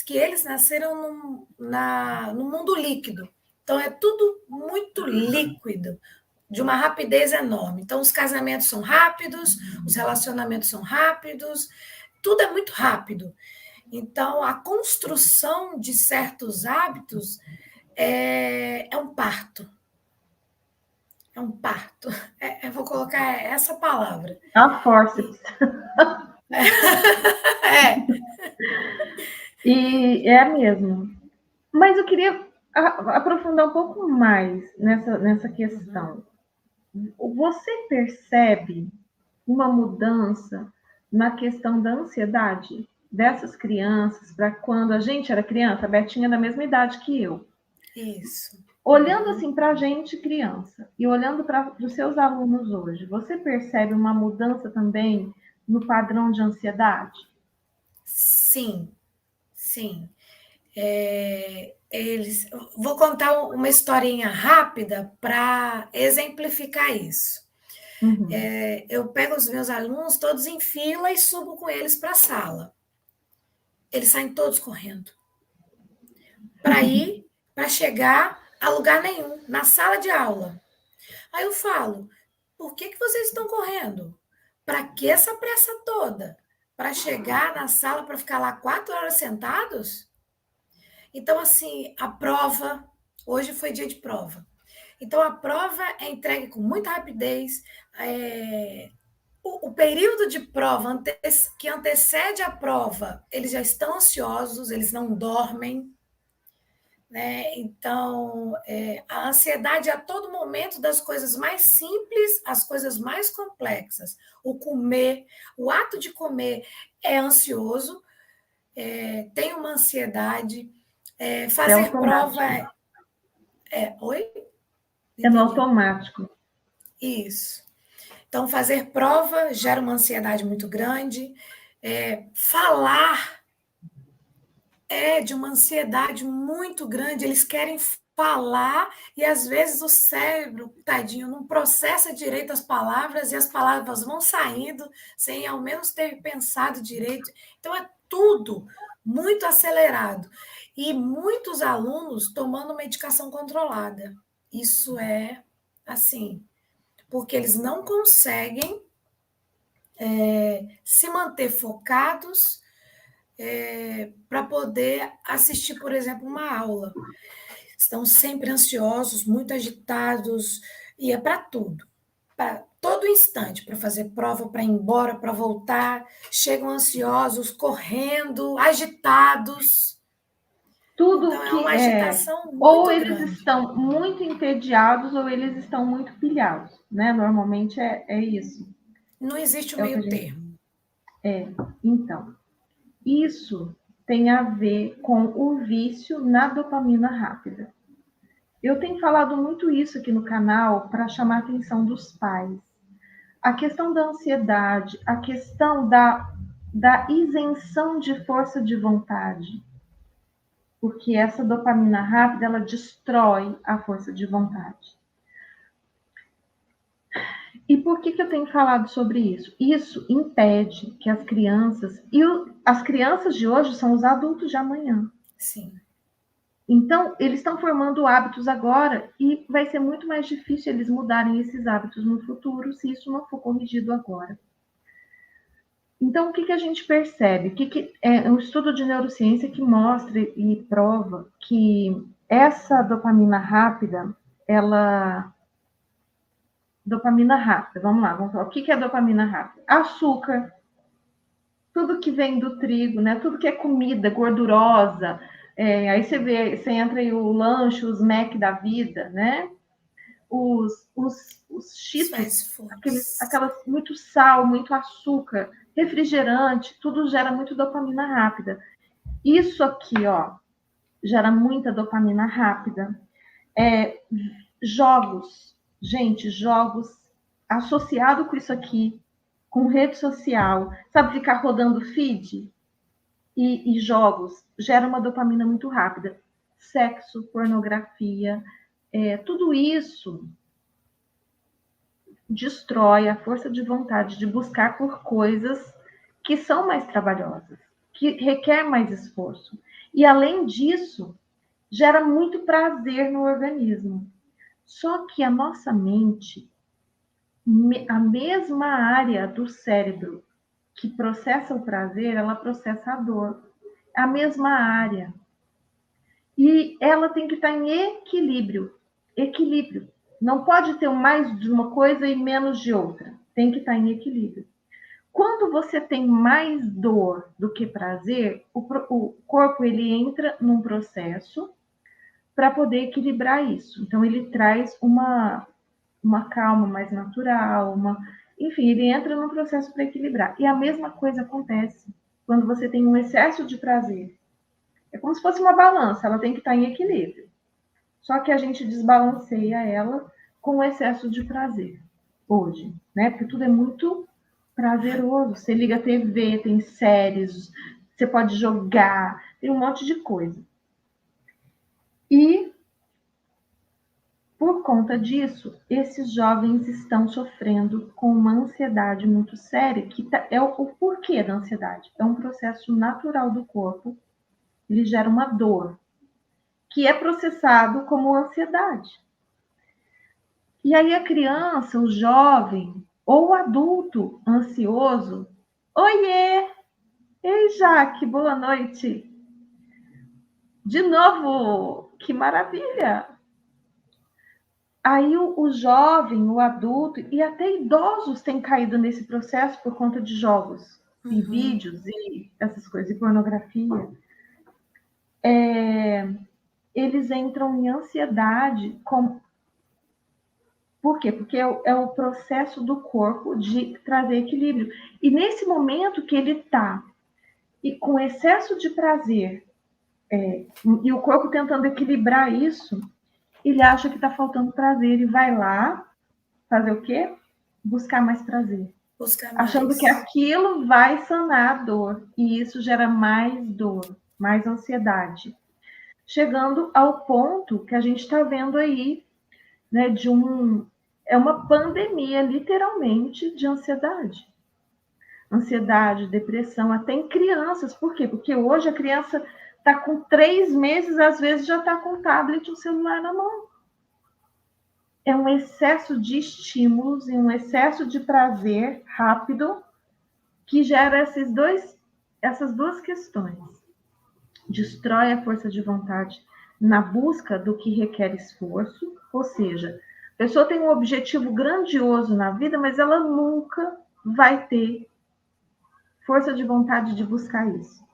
que eles nasceram no mundo líquido. Então, é tudo muito líquido, de uma rapidez enorme. Então, os casamentos são rápidos, os relacionamentos são rápidos, tudo é muito rápido. Então, a construção de certos hábitos é um parto. É um parto. Eu vou colocar essa palavra. A forceps. É. E é mesmo. Mas eu queria aprofundar um pouco mais nessa questão. Você percebe uma mudança na questão da ansiedade dessas crianças para quando a gente era criança? A Betinha é da mesma idade que eu. Isso. Olhando assim para a gente criança e olhando para os seus alunos hoje, você percebe uma mudança também no padrão de ansiedade? Sim, sim. Vou contar uma historinha rápida para exemplificar isso. Uhum. Eu pego os meus alunos todos em fila e subo com eles para a sala. Eles saem todos correndo. Para chegar a lugar nenhum, na sala de aula. Aí eu falo, por que vocês estão correndo? Para que essa pressa toda? Para chegar na sala, para ficar lá 4 horas sentados? Então, assim, a prova, hoje foi dia de prova. Então, a prova é entregue com muita rapidez. O período de prova que antecede a prova, eles já estão ansiosos, eles não dormem. Né? Então, a ansiedade é a todo momento das coisas mais simples às coisas mais complexas. O comer, o ato de comer é ansioso, tem uma ansiedade. Fazer prova. Oi? É no automático. Isso. Então, fazer prova gera uma ansiedade muito grande. Falar é de uma ansiedade muito grande. Eles querem falar e, às vezes, o cérebro, tadinho, não processa direito as palavras e as palavras vão saindo sem, ao menos, ter pensado direito. Então, é tudo muito acelerado. E muitos alunos tomando medicação controlada. Isso é assim, porque eles não conseguem se manter focados para poder assistir, por exemplo, uma aula. Estão sempre ansiosos, muito agitados, e é para tudo. Para todo instante, para fazer prova, para ir embora, para voltar. Chegam ansiosos, correndo, agitados. Tudo então, que é uma agitação muito ou eles grande. estão muito entediados ou eles estão muito pilhados, né? Normalmente é isso. Não existe o meio termo. Então, isso tem a ver com o vício na dopamina rápida. Eu tenho falado muito isso aqui no canal para chamar a atenção dos pais. A questão da ansiedade, a questão da isenção de força de vontade. Porque essa dopamina rápida, ela destrói a força de vontade. E por que eu tenho falado sobre isso? Isso impede que as crianças... as crianças de hoje são os adultos de amanhã. Sim. Então, eles estão formando hábitos agora e vai ser muito mais difícil eles mudarem esses hábitos no futuro se isso não for corrigido agora. Então, o que a gente percebe? É um estudo de neurociência que mostra e prova que essa dopamina rápida, Dopamina rápida, vamos lá. O que é dopamina rápida? Açúcar, tudo que vem do trigo, né? Tudo que é comida gordurosa. Aí você entra aí o lanche, os Mac da vida, né? Os Cheetos, aquelas muito sal, muito açúcar, refrigerante, tudo gera muito dopamina rápida. Isso aqui, ó, gera muita dopamina rápida. Jogos, gente, jogos associado com isso aqui, com rede social, sabe, ficar rodando feed e jogos, gera uma dopamina muito rápida. Sexo, pornografia, tudo isso destrói a força de vontade de buscar por coisas que são mais trabalhosas, que requer mais esforço. E além disso, gera muito prazer no organismo. Só que a nossa mente, a mesma área do cérebro que processa o prazer, ela processa a dor. A mesma área. E ela tem que estar em equilíbrio. Equilíbrio. Não pode ter mais de uma coisa e menos de outra. Tem que estar em equilíbrio. Quando você tem mais dor do que prazer, o corpo ele entra num processo para poder equilibrar isso. Então, ele traz uma calma mais natural, enfim, ele entra num processo para equilibrar. E a mesma coisa acontece quando você tem um excesso de prazer. É como se fosse uma balança, ela tem que estar em equilíbrio. Só que a gente desbalanceia ela com o excesso de prazer hoje, né? Porque tudo é muito prazeroso. Você liga a TV, tem séries, você pode jogar, tem um monte de coisa. E por conta disso, esses jovens estão sofrendo com uma ansiedade muito séria, que é o porquê da ansiedade. É um processo natural do corpo, ele gera uma dor, que é processado como ansiedade. E aí a criança, o jovem ou o adulto ansioso, oiê! Ei, Jaque, boa noite! De novo, que maravilha! Aí o jovem, o adulto e até idosos têm caído nesse processo por conta de jogos e vídeos e essas coisas, e pornografia. Eles entram em ansiedade. Por quê? Porque é o processo do corpo de trazer equilíbrio. E nesse momento que ele está com excesso de prazer, e o corpo tentando equilibrar isso, ele acha que está faltando prazer e vai lá fazer o quê? Buscar mais prazer. Buscar Achando que mais. aquilo vai sanar a dor. E isso gera mais dor, mais ansiedade. Chegando ao ponto que a gente está vendo aí, né, é uma pandemia, literalmente, de ansiedade. Ansiedade, depressão, até em crianças. Por quê? Porque hoje a criança está com 3 meses, às vezes já está com um tablet, um celular na mão. É um excesso de estímulos e um excesso de prazer rápido que gera essas duas questões. Destrói a força de vontade na busca do que requer esforço, ou seja, a pessoa tem um objetivo grandioso na vida, mas ela nunca vai ter força de vontade de buscar isso.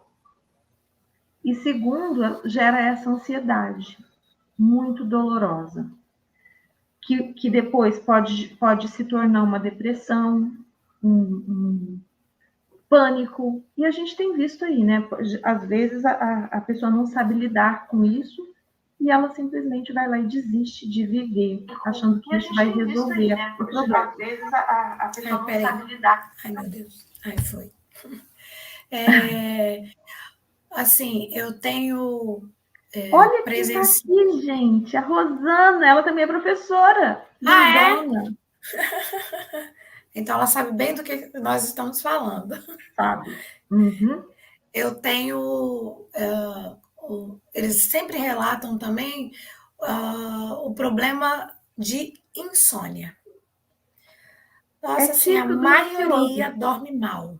E segundo, gera essa ansiedade muito dolorosa, que depois pode se tornar uma depressão, um pânico. E a gente tem visto aí, né? Às vezes a pessoa não sabe lidar com isso e ela simplesmente vai lá e desiste de viver, achando que isso vai resolver aí, né? O problema. Às vezes a pessoa não sabe lidar. Ai, meu Deus. Ai, foi. Assim, eu tenho Olha quem tá aqui, gente. A Rosana, ela também é professora. Lindona. Então, ela sabe bem do que nós estamos falando. Sabe? Uhum. Eu tenho. Eles sempre relatam também o problema de insônia. Nossa, assim, a típico do maioria ansioso. dorme mal.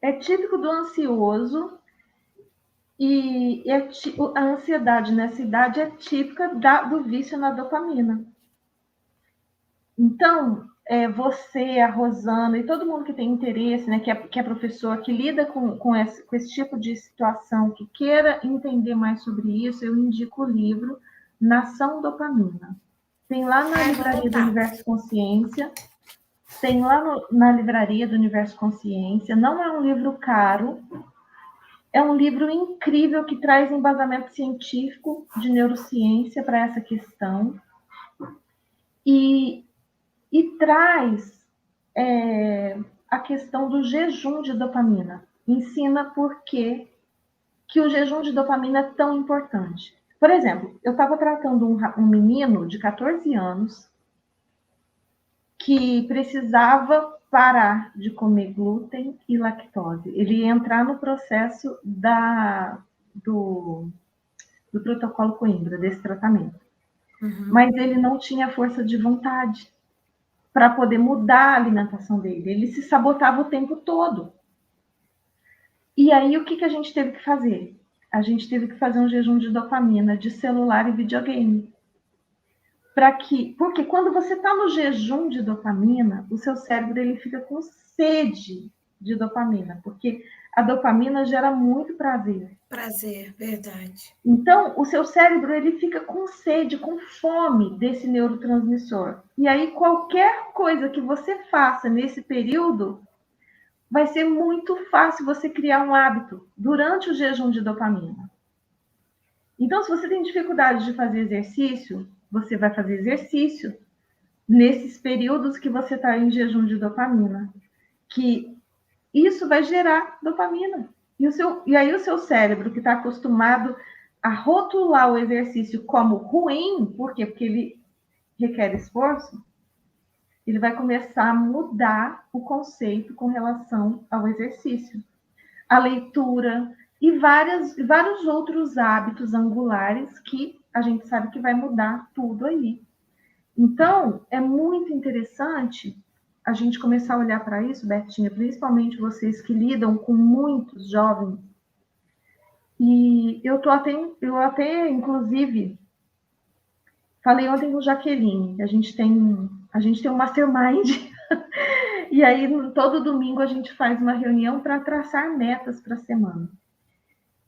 É típico do ansioso e a ansiedade nessa idade é típica do vício na dopamina. Então, você, a Rosana e todo mundo que tem interesse, né, que é professor, que lida com esse tipo de situação, que queira entender mais sobre isso, eu indico o livro Nação Dopamina. Tem lá na livraria do Universo Consciência, tem lá na livraria do Universo Consciência. Não é um livro caro, é um livro incrível que traz embasamento científico de neurociência para essa questão. E traz a questão do jejum de dopamina. Ensina por que o jejum de dopamina é tão importante. Por exemplo, eu estava tratando um menino de 14 anos que precisava parar de comer glúten e lactose. Ele ia entrar no processo do protocolo Coimbra, desse tratamento. Mas ele não tinha força de vontade para poder mudar a alimentação dele. Ele se sabotava o tempo todo. E aí, o que a gente teve que fazer? A gente teve que fazer um jejum de dopamina, de celular e videogame. Porque quando você está no jejum de dopamina, o seu cérebro ele fica com sede de dopamina, porque a dopamina gera muito prazer. Prazer, verdade. Então, o seu cérebro ele fica com sede, com fome desse neurotransmissor. E aí, qualquer coisa que você faça nesse período, vai ser muito fácil você criar um hábito durante o jejum de dopamina. Então, se você tem dificuldade de fazer exercício, você vai fazer exercício nesses períodos que você está em jejum de dopamina, que isso vai gerar dopamina. E aí o seu cérebro, que está acostumado a rotular o exercício como ruim, por quê? Porque ele requer esforço, ele vai começar a mudar o conceito com relação ao exercício. A leitura e vários outros hábitos angulares que a gente sabe que vai mudar tudo aí. Então, é muito interessante a gente começar a olhar para isso, Betinha, principalmente vocês que lidam com muitos jovens. E eu até, inclusive, falei ontem com Jaqueline, a gente tem um mastermind, e aí todo domingo a gente faz uma reunião para traçar metas para a semana.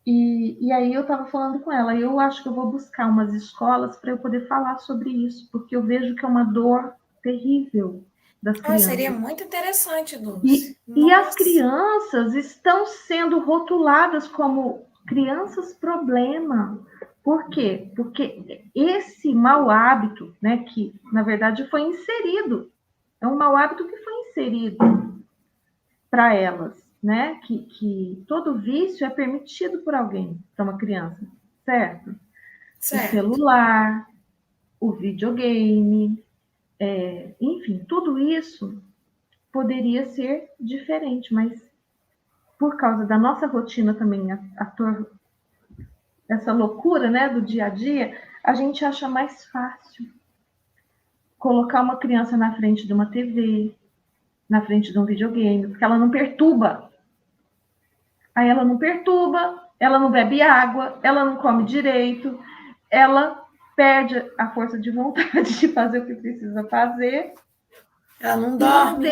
E aí eu estava falando com ela, eu acho que eu vou buscar umas escolas para eu poder falar sobre isso, porque eu vejo que é uma dor terrível das crianças. Seria muito interessante, Dulce. E as crianças estão sendo rotuladas como crianças problema. Por quê? Porque esse mau hábito, né, que na verdade foi inserido, é um mau hábito que foi inserido para elas, né? Que todo vício é permitido por alguém para uma criança, certo? O celular, o videogame, enfim, tudo isso poderia ser diferente, mas por causa da nossa rotina também, essa loucura, né, do dia a dia, a gente acha mais fácil colocar uma criança na frente de uma TV, na frente de um videogame, porque ela não perturba. Aí ela não perturba, ela não bebe água, ela não come direito, ela perde a força de vontade de fazer o que precisa fazer. Ela não dorme.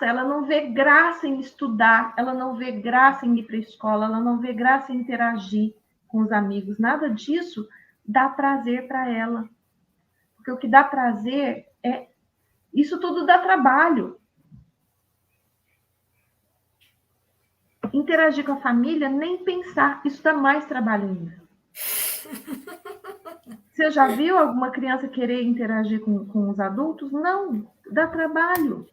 Ela não vê graça em estudar, ela não vê graça em ir para a escola, ela não vê graça em interagir com os amigos. Nada disso dá prazer para ela. Porque o que dá prazer é... Isso tudo dá trabalho. Interagir com a família, nem pensar. Isso dá mais trabalho ainda. Você já viu alguma criança querer interagir com os adultos? Não, dá trabalho.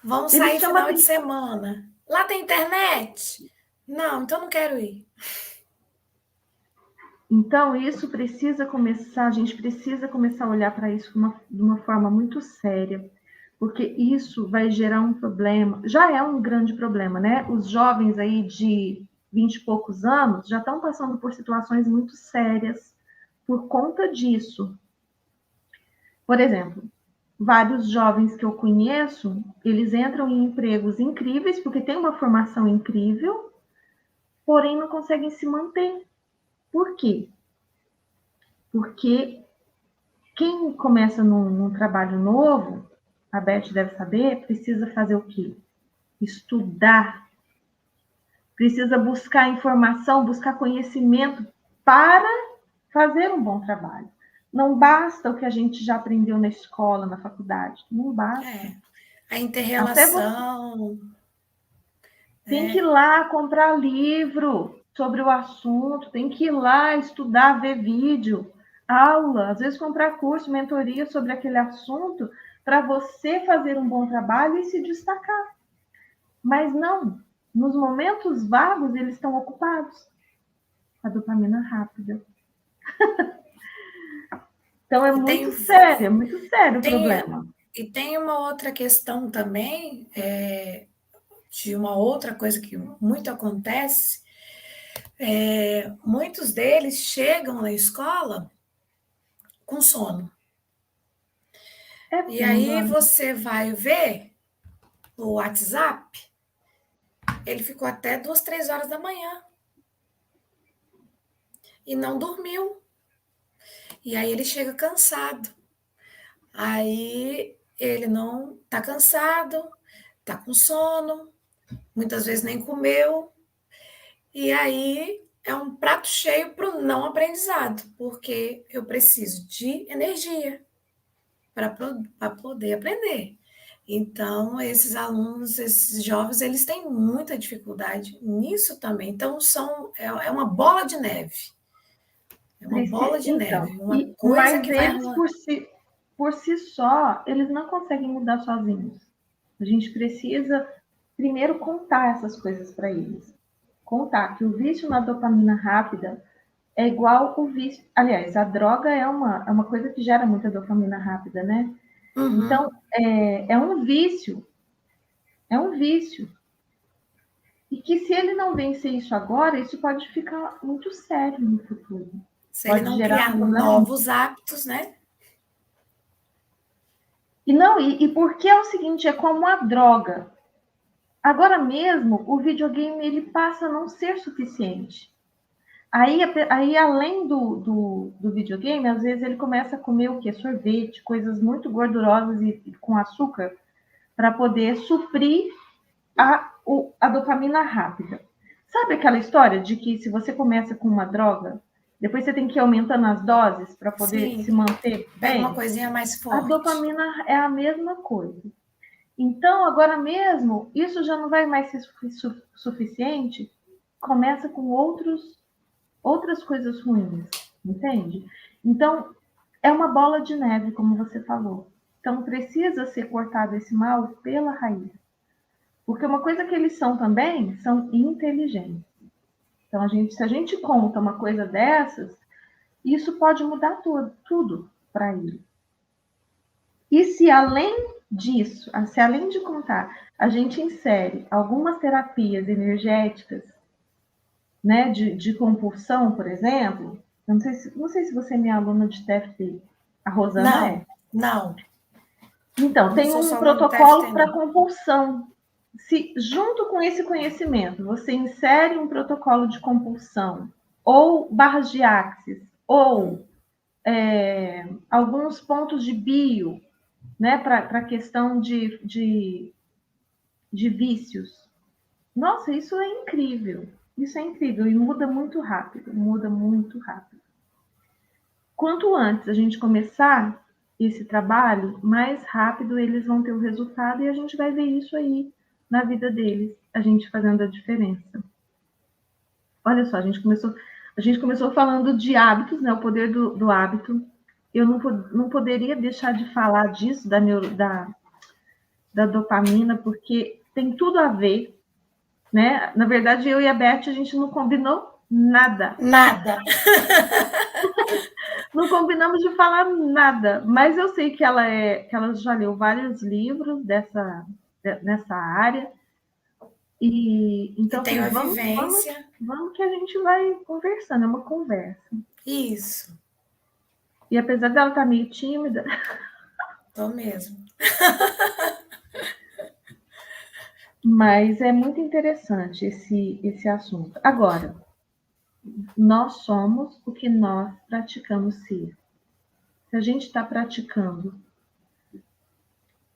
Vamos sair final de semana. Lá tem internet? Não, então não quero ir. Então, isso precisa começar, a gente precisa começar a olhar para isso de uma forma muito séria, porque isso vai gerar um problema, já é um grande problema, né? Os jovens aí de 20 e poucos anos já estão passando por situações muito sérias por conta disso. Por exemplo, vários jovens que eu conheço, eles entram em empregos incríveis, porque tem uma formação incrível, porém não conseguem se manter. Por quê? Porque quem começa num trabalho novo, a Beth deve saber, precisa fazer o quê? Estudar. Precisa buscar informação, buscar conhecimento para fazer um bom trabalho. Não basta o que a gente já aprendeu na escola, na faculdade. Não basta. A inter-relação. Tem que ir lá comprar livro sobre o assunto, tem que ir lá estudar, ver vídeo, aula, às vezes comprar curso, mentoria sobre aquele assunto, para você fazer um bom trabalho e se destacar. Mas não, nos momentos vagos eles estão ocupados. A dopamina rápida. Então é muito sério o problema. E tem uma outra questão também, de uma outra coisa que muito acontece, muitos deles chegam na escola com sono. E Não aí dorme. você vai ver o WhatsApp, ele ficou até 2, 3 horas da manhã e não dormiu. E aí ele chega cansado. Aí ele não tá cansado, tá com sono, muitas vezes nem comeu. E aí é um prato cheio para o não aprendizado, porque eu preciso de energia para poder aprender. Então, esses alunos, esses jovens, eles têm muita dificuldade nisso também. Então, é uma bola de neve. É uma bola de Então, neve, uma coisa mas que vai eles rolando. por si só, eles não conseguem mudar sozinhos. A gente precisa primeiro contar essas coisas para eles. Contar que o vício na dopamina rápida é igual o vício. Aliás, a droga é uma coisa que gera muita dopamina rápida, né? Então, Uhum. é um vício. É um vício. E que se ele não vencer isso agora, isso pode ficar muito sério no futuro. Se ele Pode não gerar criar um problema. novos hábitos, né? E não, e porque é o seguinte, é como a droga. Agora mesmo, o videogame ele passa a não ser suficiente. Aí além do videogame, às vezes ele começa a comer o que? Sorvete, coisas muito gordurosas e com açúcar, para poder suprir a dopamina rápida. Sabe aquela história de que se você começa com uma droga, depois você tem que ir aumentando as doses para poder se Sim, manter pega uma bem? coisinha mais A forte. dopamina é a mesma coisa. Então, agora mesmo, isso já não vai mais ser suficiente. Começa com outras coisas ruins, entende? Então, é uma bola de neve, como você falou. Então, precisa ser cortado esse mal pela raiz. Porque uma coisa que eles são também, são inteligentes. Então, se a gente conta uma coisa dessas, isso pode mudar tudo para ele. E se além disso, se além de contar, a gente insere algumas terapias energéticas, né, de compulsão, por exemplo, eu não sei se você é minha aluna de TFT, a Rosana Não, é. não. Então, Não tem sou um só aluna do TFT, protocolo para não. compulsão. Se junto com esse conhecimento você insere um protocolo de compulsão, ou barras de axis, ou alguns pontos de bio, né, para a questão de vícios. Nossa, isso é incrível. Isso é incrível e muda muito rápido, muda muito rápido. Quanto antes a gente começar esse trabalho, mais rápido eles vão ter o resultado e a gente vai ver isso aí na vida deles, a gente fazendo a diferença. Olha só, a gente começou falando de hábitos, né, o poder do hábito. Eu não poderia deixar de falar disso, da dopamina, porque tem tudo a ver, né? Na verdade, eu e a Beth, a gente não combinou nada. Nada. Não combinamos de falar nada, mas eu sei que ela já leu vários livros nessa área. E E então eu tenho falei, a vivência. vamos que a gente vai conversando, é uma conversa. Isso. E apesar dela estar meio tímida, Tô mesmo. mas é muito interessante esse assunto. Agora, nós somos o que nós praticamos ser. Se a gente está praticando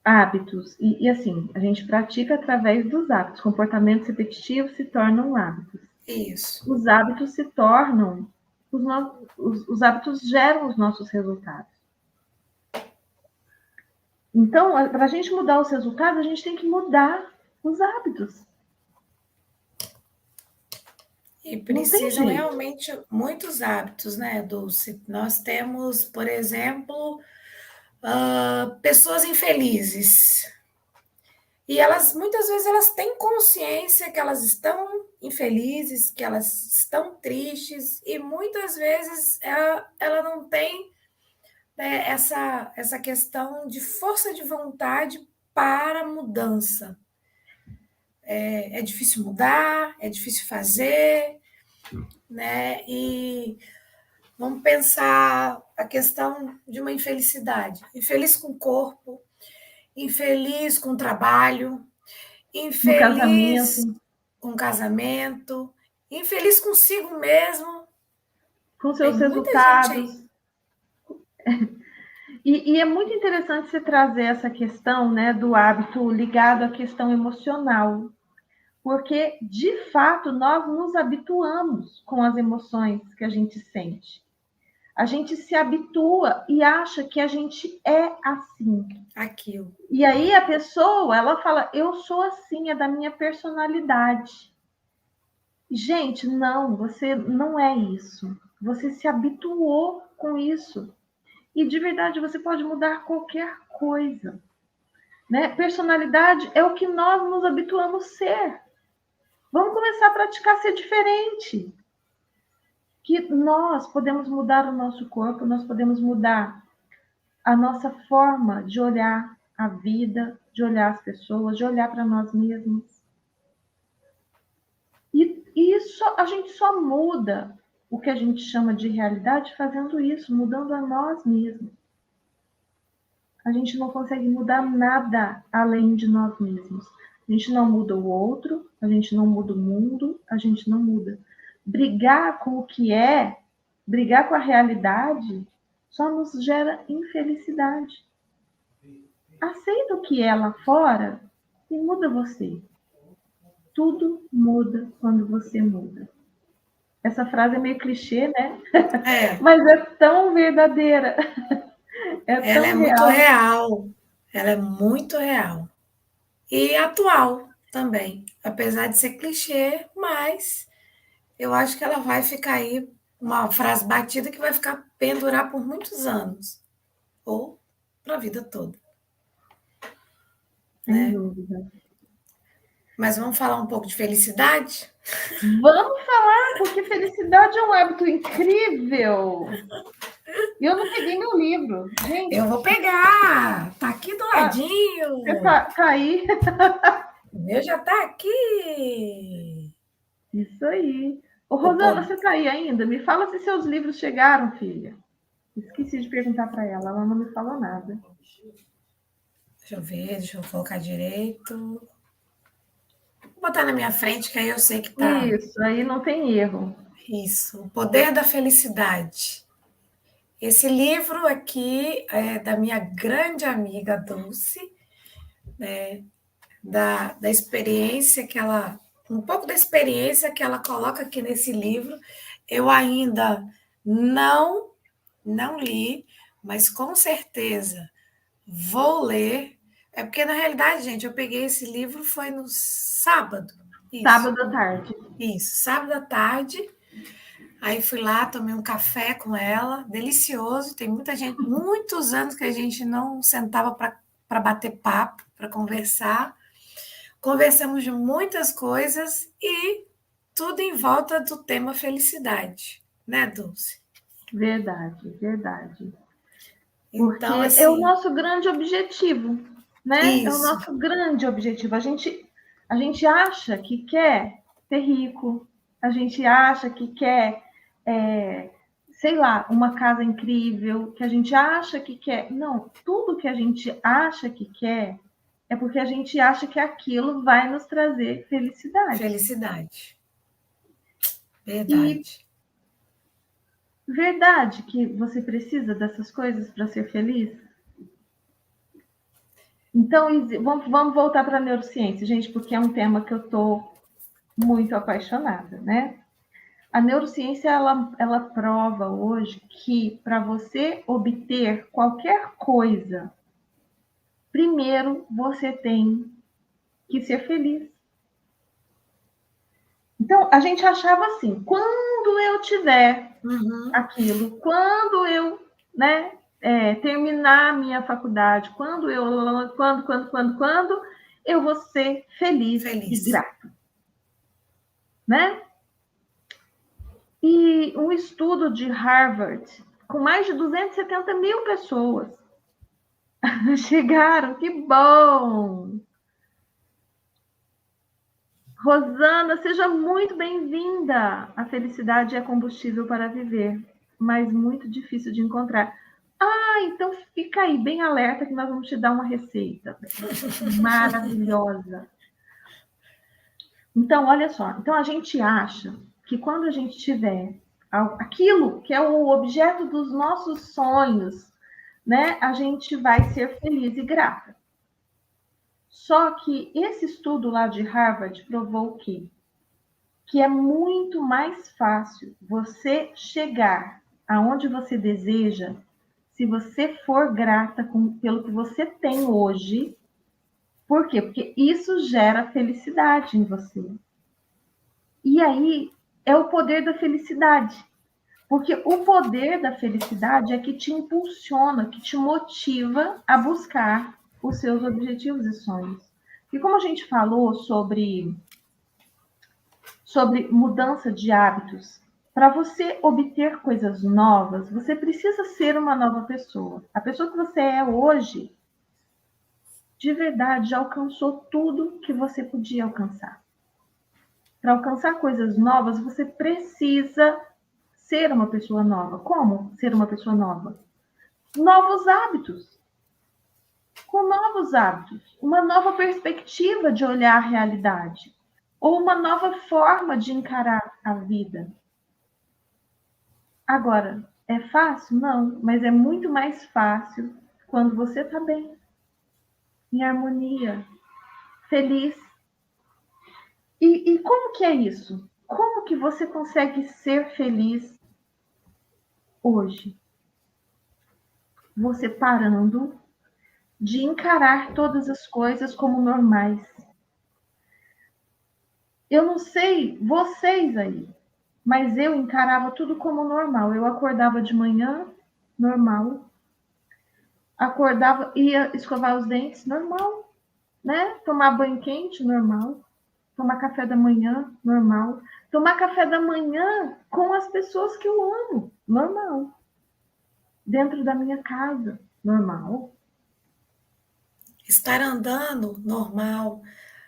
hábitos, e assim, a gente pratica através dos hábitos, comportamentos repetitivos se tornam hábitos. Isso. Os hábitos se tornam, os hábitos geram os nossos resultados. Então, para a gente mudar os resultados, a gente tem que mudar os hábitos. E Não tem precisam jeito. realmente muitos hábitos, né, Dulce? Nós temos, por exemplo, pessoas infelizes. E elas, muitas vezes, elas têm consciência que elas estão infelizes, que elas estão tristes, e muitas vezes ela não tem né, essa questão de força de vontade para a mudança. É difícil mudar, é difícil fazer, né? E vamos pensar a questão de uma infelicidade. Infeliz com o corpo, infeliz com o trabalho, No casamento, infeliz com o casamento, infeliz consigo mesmo. com Tem seus muita gente resultados. aí. E é muito interessante você trazer essa questão, né, do hábito ligado à questão emocional, porque, de fato, nós nos habituamos com as emoções que a gente sente. A gente se habitua e acha que a gente é assim. Aquilo. E aí a pessoa, ela fala, eu sou assim, é da minha personalidade. Gente, não, você não é isso. Você se habituou com isso. E de verdade, você pode mudar qualquer coisa. Né? Personalidade é o que nós nos habituamos a ser. Vamos começar a praticar ser diferente. Que nós podemos mudar o nosso corpo, nós podemos mudar a nossa forma de olhar a vida, de olhar as pessoas, de olhar para nós mesmos. E isso a gente só muda o que a gente chama de realidade fazendo isso, mudando a nós mesmos. A gente não consegue mudar nada além de nós mesmos. A gente não muda o outro, a gente não muda o mundo, a gente não muda. Brigar com o que é, brigar com a realidade, só nos gera infelicidade. Aceita o que é lá fora e muda você. Tudo muda quando você muda. Essa frase é meio clichê, né? É, Mas é tão verdadeira, é ela é tão muito real. real. Ela é muito real. E atual também. Apesar de ser clichê, mas eu acho que ela vai ficar aí, uma frase batida que vai ficar pendurar por muitos anos. Ou para a vida toda, Sem né? dúvida. Mas vamos falar um pouco de felicidade? Vamos falar, porque felicidade é um hábito incrível. E eu não peguei meu livro. Eu Gente, vou pegar! Tá aqui do você ladinho! tá aí. O meu já tá aqui! Isso aí. Ô, Ô, Rosana, Paulo, você tá aí ainda? Me fala se seus livros chegaram, filha. Esqueci de perguntar para ela, ela não me falou nada. deixa eu ver, deixa eu colocar direito. Vou botar na minha frente, que aí eu sei que tá. Isso, aí não tem erro. Isso, O Poder da Felicidade. Esse livro aqui é da minha grande amiga Dulce, da experiência que ela. Um pouco da experiência que ela coloca aqui nesse livro. Eu ainda não, não li, mas com certeza vou ler. É porque, na realidade, gente, eu peguei esse livro foi no sábado. Isso, Sábado à tarde. isso, sábado à tarde. Aí fui lá, tomei um café com ela, delicioso. Tem muita gente, muitos anos que a gente não sentava para bater papo, para conversar. Conversamos de muitas coisas e tudo em volta do tema felicidade, né, Dulce? Verdade, verdade. Então, Porque é o assim, nosso grande objetivo, né? É o isso, nosso grande objetivo. A gente acha que quer ser rico, a gente acha que quer, sei lá, uma casa incrível, que a gente acha que quer. Não, tudo que a gente acha que quer é porque a gente acha que aquilo vai nos trazer felicidade. felicidade, E verdade. verdade que você precisa dessas coisas para ser feliz? Então, vamos voltar para a neurociência, gente, porque é um tema que eu estou muito apaixonada, né? A neurociência, ela prova hoje que para você obter qualquer coisa, primeiro você tem que ser feliz. Então, a gente achava assim, quando eu tiver Uhum, aquilo, quando eu, né, terminar a minha faculdade, quando eu vou ser feliz e feliz. grata, né? E um estudo de Harvard com mais de 270 mil pessoas. Chegaram, que bom! Rosana, seja muito bem-vinda. A felicidade é combustível para viver, mas muito difícil de encontrar. Ah, então fica aí, bem alerta, que nós vamos te dar uma receita maravilhosa. Então, olha só. Então, a gente acha que quando a gente tiver aquilo que é o objeto dos nossos sonhos, né, a gente vai ser feliz e grata. Só que esse estudo lá de Harvard provou que é muito mais fácil você chegar aonde você deseja se você for grata pelo que você tem hoje. Por quê? Porque isso gera felicidade em você. E aí é o poder da felicidade. Porque o poder da felicidade é que te impulsiona, que te motiva a buscar os seus objetivos e sonhos. E como a gente falou sobre mudança de hábitos, para você obter coisas novas, você precisa ser uma nova pessoa. A pessoa que você é hoje, de verdade, já alcançou tudo que você podia alcançar. Para alcançar coisas novas, você precisa ser uma pessoa nova. Como ser uma pessoa nova? Novos hábitos. Com novos hábitos, uma nova perspectiva de olhar a realidade, ou uma nova forma de encarar a vida. Agora, é fácil? Não, mas é muito mais fácil quando você está bem, em harmonia, feliz. E como que é isso? Como que você consegue ser feliz hoje? Você parando de encarar todas as coisas como normais. Eu não sei vocês aí, mas eu encarava tudo como normal. Eu acordava de manhã, normal. Acordava, ia escovar os dentes, normal, né? Tomar banho quente, normal. Tomar café da manhã, normal. Tomar café da manhã com as pessoas que eu amo, normal. Dentro da minha casa, normal. Estar andando, normal.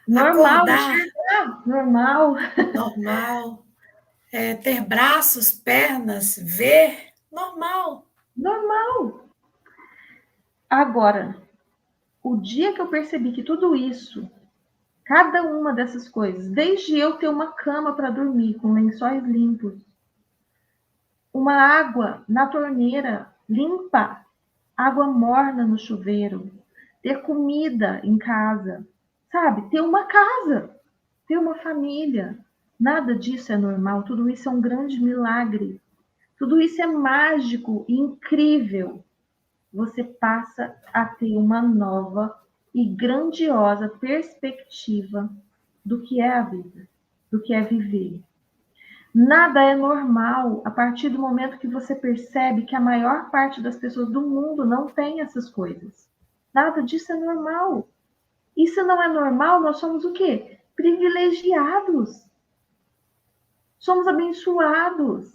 Normal, Acordar, enxergar, normal. normal. Ter braços, pernas, ver, normal. Normal. Agora, o dia que eu percebi que tudo isso, cada uma dessas coisas, desde eu ter uma cama para dormir com lençóis limpos, uma água na torneira limpa, água morna no chuveiro, ter comida em casa, sabe? Ter uma casa, ter uma família. Nada disso é normal, tudo isso é um grande milagre. Tudo isso é mágico e incrível. Você passa a ter uma nova e grandiosa perspectiva do que é a vida, do que é viver. Nada é normal a partir do momento que você percebe que a maior parte das pessoas do mundo não tem essas coisas. Nada disso é normal. E se não é normal, nós somos o quê? Privilegiados. Somos abençoados.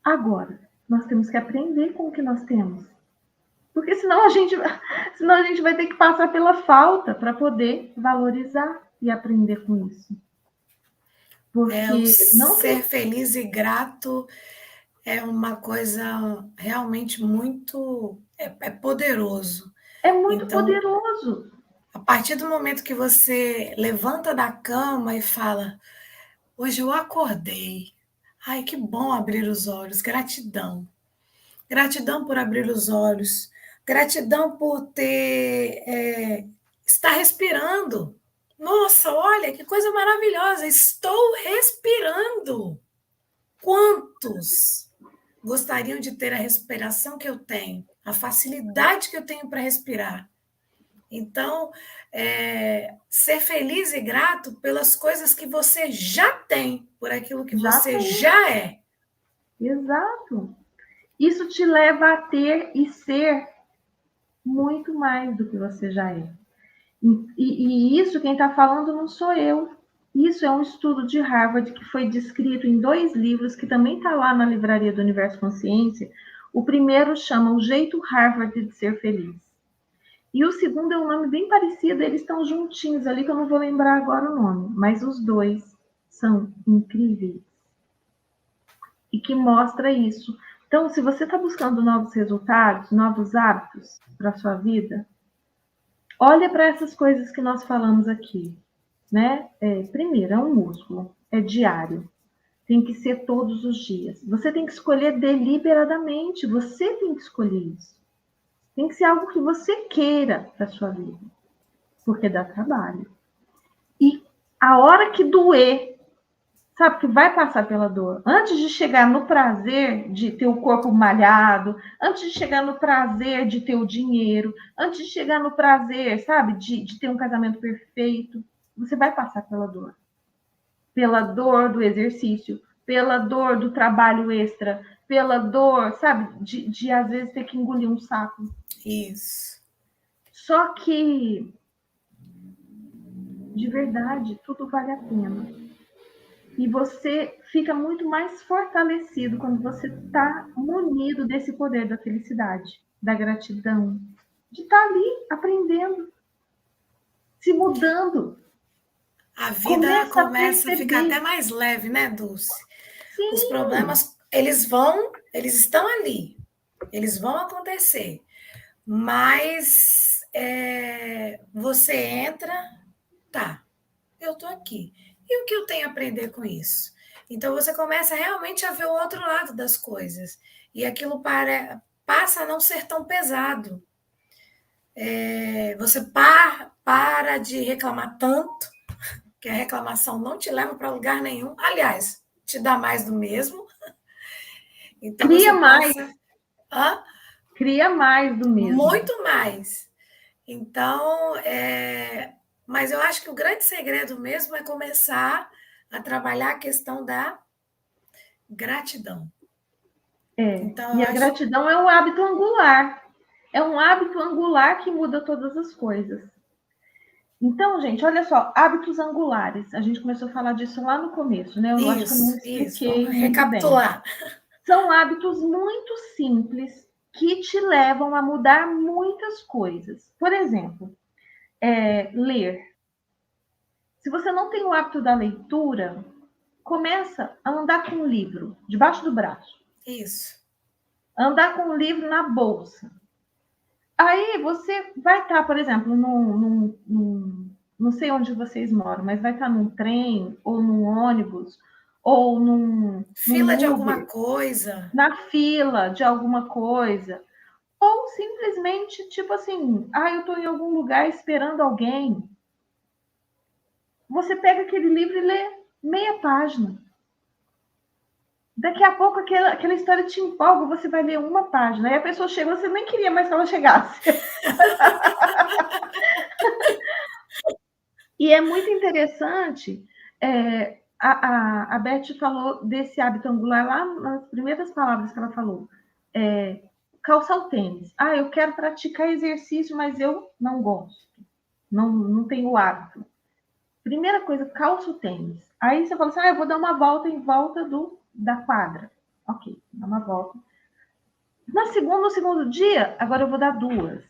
Agora, nós temos que aprender com o que nós temos. Porque senão a gente vai ter que passar pela falta para poder valorizar e aprender com isso. O Porque não ser tem. feliz e grato é uma coisa realmente muito poderoso. É muito Então, poderoso. a partir do momento que você levanta da cama e fala, hoje eu acordei. Ai, que bom abrir os olhos. Gratidão. Gratidão por abrir os olhos. Gratidão por estar respirando. Nossa, olha que coisa maravilhosa. Estou respirando. Quantos gostariam de ter a respiração que eu tenho, a facilidade que eu tenho para respirar? Então, ser feliz e grato pelas coisas que você já tem, por aquilo que Já você tem. já é. Exato. Isso te leva a ter e ser muito mais do que você já é. E isso quem está falando não sou eu. Isso é um estudo de Harvard que foi descrito em 2 livros, que também está lá na livraria do Universo Consciência. O primeiro chama O Jeito Harvard de Ser Feliz. E o segundo é um nome bem parecido, eles estão juntinhos ali, que eu não vou lembrar agora o nome, mas os dois são incríveis. E que mostra isso. Então, se você está buscando novos resultados, novos hábitos para a sua vida, olha para essas coisas que nós falamos aqui, né? Primeiro, é um músculo, é diário, tem que ser todos os dias. Você tem que escolher deliberadamente, você tem que escolher isso. Tem que ser algo que você queira para sua vida, porque dá trabalho. E a hora que doer, sabe, que vai passar pela dor. Antes de chegar no prazer de ter o corpo malhado, antes de chegar no prazer de ter o dinheiro, antes de chegar no prazer, sabe, de ter um casamento perfeito, você vai passar pela dor. Pela dor do exercício, pela dor do trabalho extra, pela dor, sabe, de às vezes ter que engolir um sapo. Isso. Só que, de verdade, tudo vale a pena. E você fica muito mais fortalecido quando você está munido desse poder da felicidade, da gratidão, de estar ali aprendendo, se mudando. A vida Começa a começa a ficar até perceber. mais leve, né, Dulce? Os Sim, problemas, eles estão ali, eles vão acontecer, mas você entra, tá, eu tô aqui. E o que eu tenho a aprender com isso? Então você começa realmente a ver o outro lado das coisas. E aquilo passa a não ser tão pesado. Você para de reclamar tanto, que a reclamação não te leva para lugar nenhum. Aliás, te dá mais do mesmo. Então cria você mais, passa a cria mais do mesmo. muito mais. Então, mas eu acho que o grande segredo mesmo é começar a trabalhar a questão da gratidão. Então, E eu a acho. gratidão é um hábito angular. É um hábito angular que muda todas as coisas. Então, gente, olha só, hábitos angulares. A gente começou a falar disso lá no começo, né? Eu acho que eu não Isso. expliquei Vamos muito bem. recapitular. São hábitos muito simples que te levam a mudar muitas coisas. Por exemplo, ler. Se você não tem o hábito da leitura, começa a andar com um livro debaixo do braço. Isso. Andar com um livro na bolsa. Aí você vai estar, por exemplo, não sei onde vocês moram, mas vai estar num trem, ou num ônibus, ou Fila de num alguma Uber, coisa. na fila de alguma coisa, ou simplesmente, tipo assim, eu estou em algum lugar esperando alguém. Você pega aquele livro e lê meia página. Daqui a pouco aquela história te empolga, você vai ler uma página. Aí a pessoa chega, você nem queria mais que ela chegasse. E é muito interessante, a Beth falou desse hábito angular lá nas primeiras palavras que ela falou. Calçar o tênis. Eu quero praticar exercício, mas eu não gosto. Não tenho hábito. Primeira coisa, calça o tênis. Aí você fala assim, eu vou dar uma volta em volta da quadra. Ok, dá uma volta. No segundo dia, agora eu vou dar 2.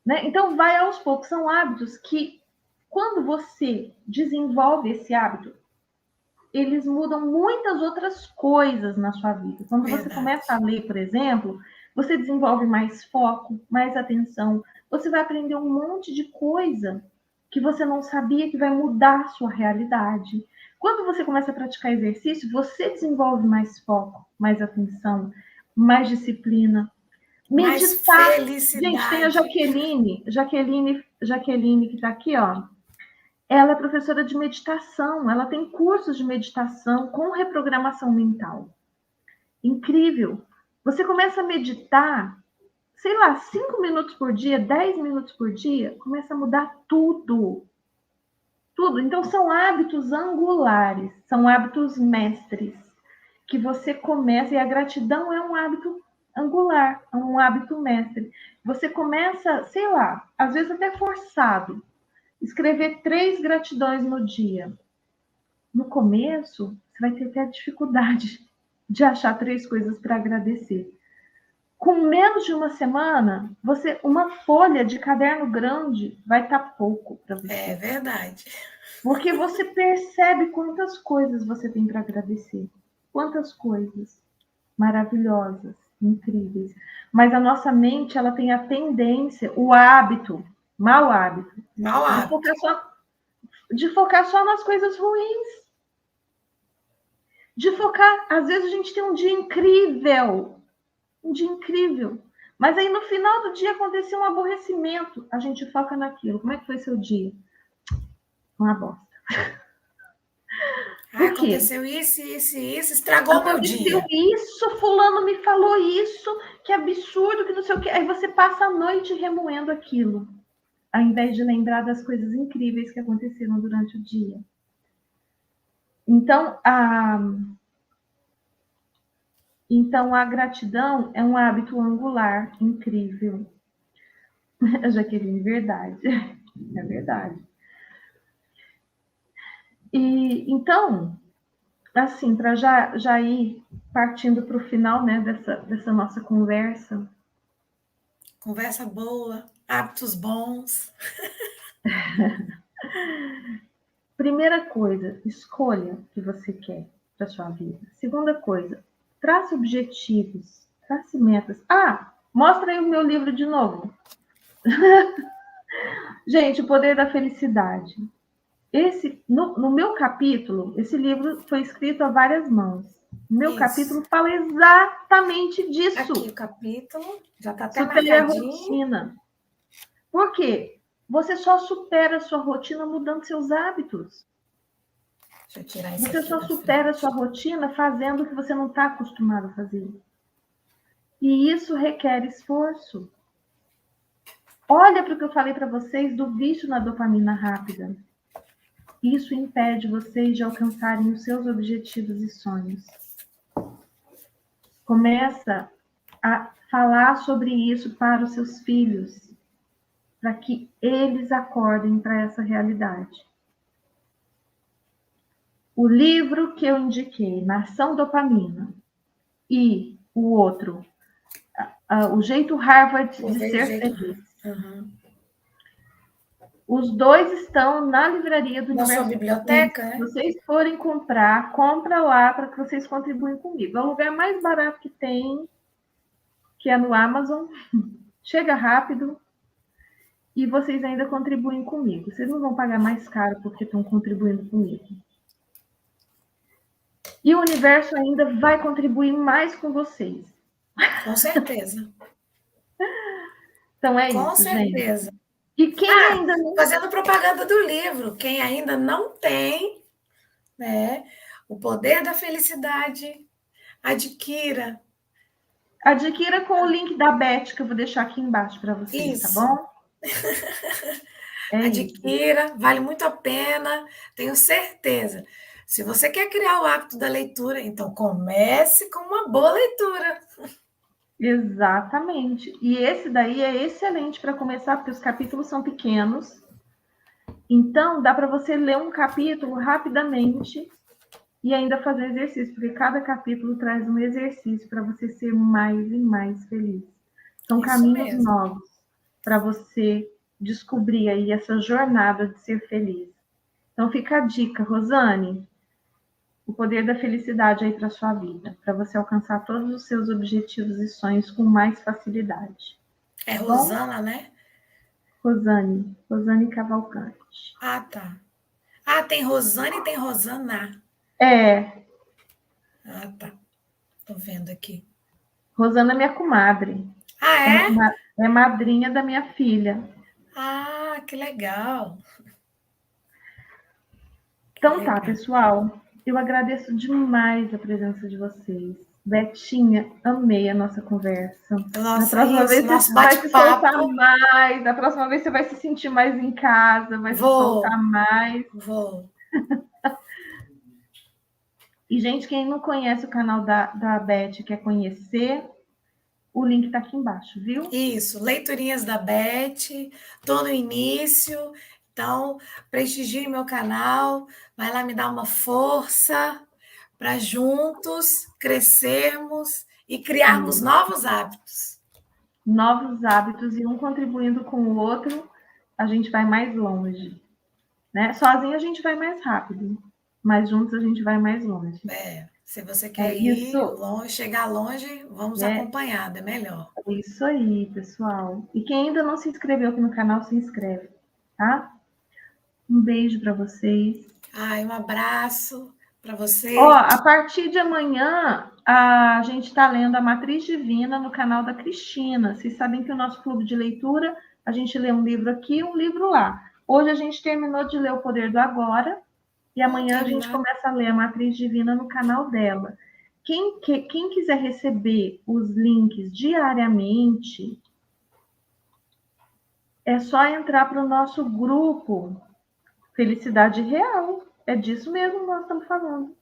Né? Então, vai aos poucos. São hábitos que, quando você desenvolve esse hábito, eles mudam muitas outras coisas na sua vida. Quando você começa a Verdade. ler, por exemplo, você desenvolve mais foco, mais atenção. Você vai aprender um monte de coisa que você não sabia, que vai mudar a sua realidade. Quando você começa a praticar exercício, você desenvolve mais foco, mais atenção, mais disciplina. Mais Meditar. Gente, tem a felicidade. Jaqueline que está aqui, ó. Ela é professora de meditação, ela tem cursos de meditação com reprogramação mental. Incrível. Você começa a meditar, sei lá, 5 minutos por dia, 10 minutos por dia, começa a mudar tudo. Tudo. Então, são hábitos angulares, são hábitos mestres, que você começa, e a gratidão é um hábito angular, é um hábito mestre. Você começa, sei lá, às vezes até forçado, escrever 3 gratidões no dia. no começo, você vai ter até dificuldade de achar 3 coisas para agradecer. Com menos de uma semana, uma folha de caderno grande vai estar pouco para você. É verdade. Porque você percebe quantas coisas você tem para agradecer. Quantas coisas maravilhosas, incríveis. Mas a nossa mente, ela tem a tendência, o hábito, mau hábito, Mau hábito. De focar só nas coisas ruins. De focar, às vezes a gente tem um dia incrível, mas aí no final do dia aconteceu um aborrecimento, a gente foca naquilo. Como é que foi seu dia? Uma bosta. Por quê? Aconteceu isso, estragou o meu dia. Aconteceu isso, fulano me falou isso, que absurdo, que não sei o quê. Aí você passa a noite remoendo aquilo, ao invés de lembrar das coisas incríveis que aconteceram durante o dia. Então, a gratidão é um hábito angular incrível. Jaqueline, verdade. É verdade. E então, assim, para já ir partindo para o final, né, dessa nossa conversa. Conversa boa, hábitos bons. Primeira coisa, escolha o que você quer para sua vida. Segunda coisa, trace objetivos, trace metas. Mostra aí o meu livro de novo. Gente, O Poder da Felicidade. No meu capítulo, esse livro foi escrito a várias mãos. O meu capítulo fala exatamente disso. Aqui o capítulo, já está até Supere marcadinho. A rotina. Por quê? Você só supera a sua rotina mudando seus hábitos. Deixa eu tirar isso Você aqui só supera a sua rotina fazendo o que você não está acostumado a fazer. E isso requer esforço. Olha para o que eu falei para vocês do vício na dopamina rápida. Isso impede vocês de alcançarem os seus objetivos e sonhos. Começa a falar sobre isso para os seus filhos, para que eles acordem para essa realidade. O livro que eu indiquei, Nação Dopamina, e o outro, O Jeito Harvard de Ser Feliz. Uhum. Os dois estão na livraria do Universo. Na sua biblioteca, Se vocês forem comprar, compra lá para que vocês contribuem comigo. É o lugar mais barato que tem, que é no Amazon. Chega rápido e vocês ainda contribuem comigo. Vocês não vão pagar mais caro porque estão contribuindo comigo. E o universo ainda vai contribuir mais com vocês. Com certeza. Então é com isso, certeza. Gente. E quem ainda não... Fazendo propaganda do livro, quem ainda não tem, né, O Poder da Felicidade, adquira. Adquira com o link da Beth, que eu vou deixar aqui embaixo para vocês, Isso. Tá bom? Adquira, isso. Vale muito a pena, tenho certeza. Se você quer criar o hábito da leitura, então comece com uma boa leitura. Exatamente. E esse daí é excelente para começar, porque os capítulos são pequenos. Então, dá para você ler um capítulo rapidamente e ainda fazer exercício, porque cada capítulo traz um exercício para você ser mais e mais feliz. São isso caminhos mesmo. Novos para você descobrir aí essa jornada de ser feliz. Então, fica a dica, Rosane, O Poder da Felicidade aí para sua vida, para você alcançar todos os seus objetivos e sonhos com mais facilidade. É Rosana, né? Rosane Cavalcante. Tá. Tem Rosane e tem Rosana. Tá. Tô vendo aqui. Rosana é minha comadre. É madrinha da minha filha. Que legal. Então tá, pessoal. Eu agradeço demais a presença de vocês. Betinha, amei a nossa conversa. Nossa, na próxima vez você vai se soltar mais. Na próxima vez você vai se sentir mais em casa, vai se soltar mais. Vou. E, gente, quem não conhece o canal da Beth, quer conhecer, o link tá aqui embaixo, viu? Isso, Leiturinhas da Beth, tô no início, Então, prestigie meu canal, vai lá me dar uma força para juntos crescermos e criarmos novos hábitos. Novos hábitos e um contribuindo com o outro, a gente vai mais longe. Né? Sozinho a gente vai mais rápido, mas juntos a gente vai mais longe. Se você quer ir longe, chegar longe, vamos acompanhado, é melhor. É isso aí, pessoal. E quem ainda não se inscreveu aqui no canal, se inscreve, tá? Um beijo para vocês. Um abraço para você. A partir de amanhã, a gente está lendo a Matriz Divina no canal da Cristina. Vocês sabem que o nosso clube de leitura, a gente lê um livro aqui e um livro lá. Hoje a gente terminou de ler O Poder do Agora e amanhã a gente começa a ler a Matriz Divina no canal dela. Quem quiser receber os links diariamente, é só entrar para o nosso grupo Felicidade Real. É disso mesmo que nós estamos falando.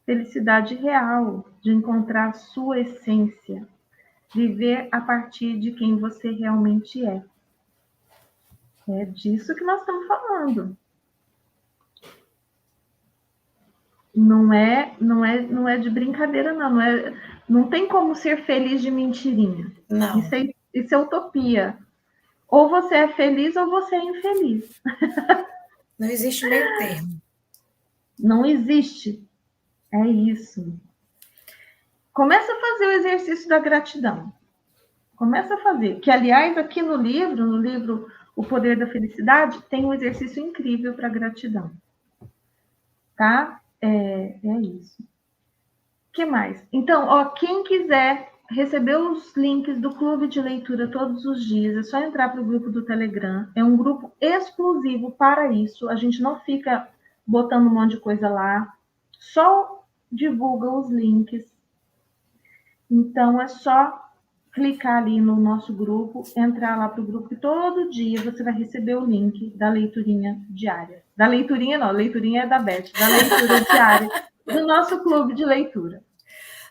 Felicidade real, de encontrar a sua essência, viver a partir de quem você realmente é. É disso que nós estamos falando. Não é de brincadeira, não. Não tem como ser feliz de mentirinha. Não. Isso é utopia. Ou você é feliz ou você é infeliz. Não existe meio termo. Não existe. É isso. Começa a fazer o exercício da gratidão. Começa a fazer. Que, aliás, aqui no livro O Poder da Felicidade, tem um exercício incrível para gratidão. Tá? É isso. O que mais? Então, quem quiser receber os links do clube de leitura todos os dias, é só entrar para o grupo do Telegram. É um grupo exclusivo para isso. A gente não fica botando um monte de coisa lá. Só divulga os links. Então, é só clicar ali no nosso grupo, entrar lá para o grupo, e todo dia você vai receber o link da leiturinha diária. Da leiturinha não, a leiturinha é da Beth, da leitura diária do nosso clube de leitura.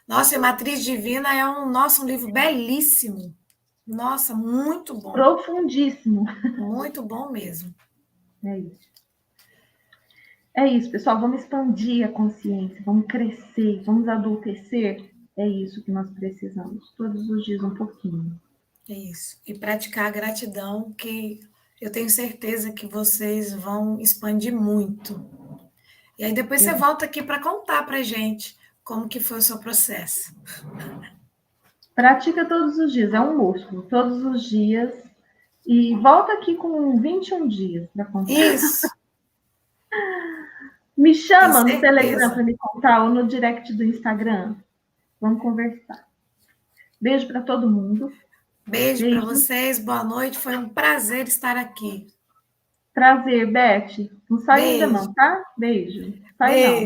Nossa, e Matriz Divina é um livro belíssimo. Nossa, muito bom. Profundíssimo. Muito bom mesmo. É isso. É isso, pessoal. Vamos expandir a consciência, vamos crescer, vamos adultecer. É isso que nós precisamos. Todos os dias um pouquinho. É isso. E praticar a gratidão, que eu tenho certeza que vocês vão expandir muito. E aí depois você volta aqui para contar para a gente como que foi o seu processo. Pratica todos os dias, é um músculo. Todos os dias. E volta aqui com 21 dias para contar. Isso. Me chama no Telegram para me contar ou no direct do Instagram. Vamos conversar. Beijo para todo mundo. Beijo para vocês, boa noite. Foi um prazer estar aqui. Prazer, Beth. Não sai ainda não, tá? Beijo. Sai não.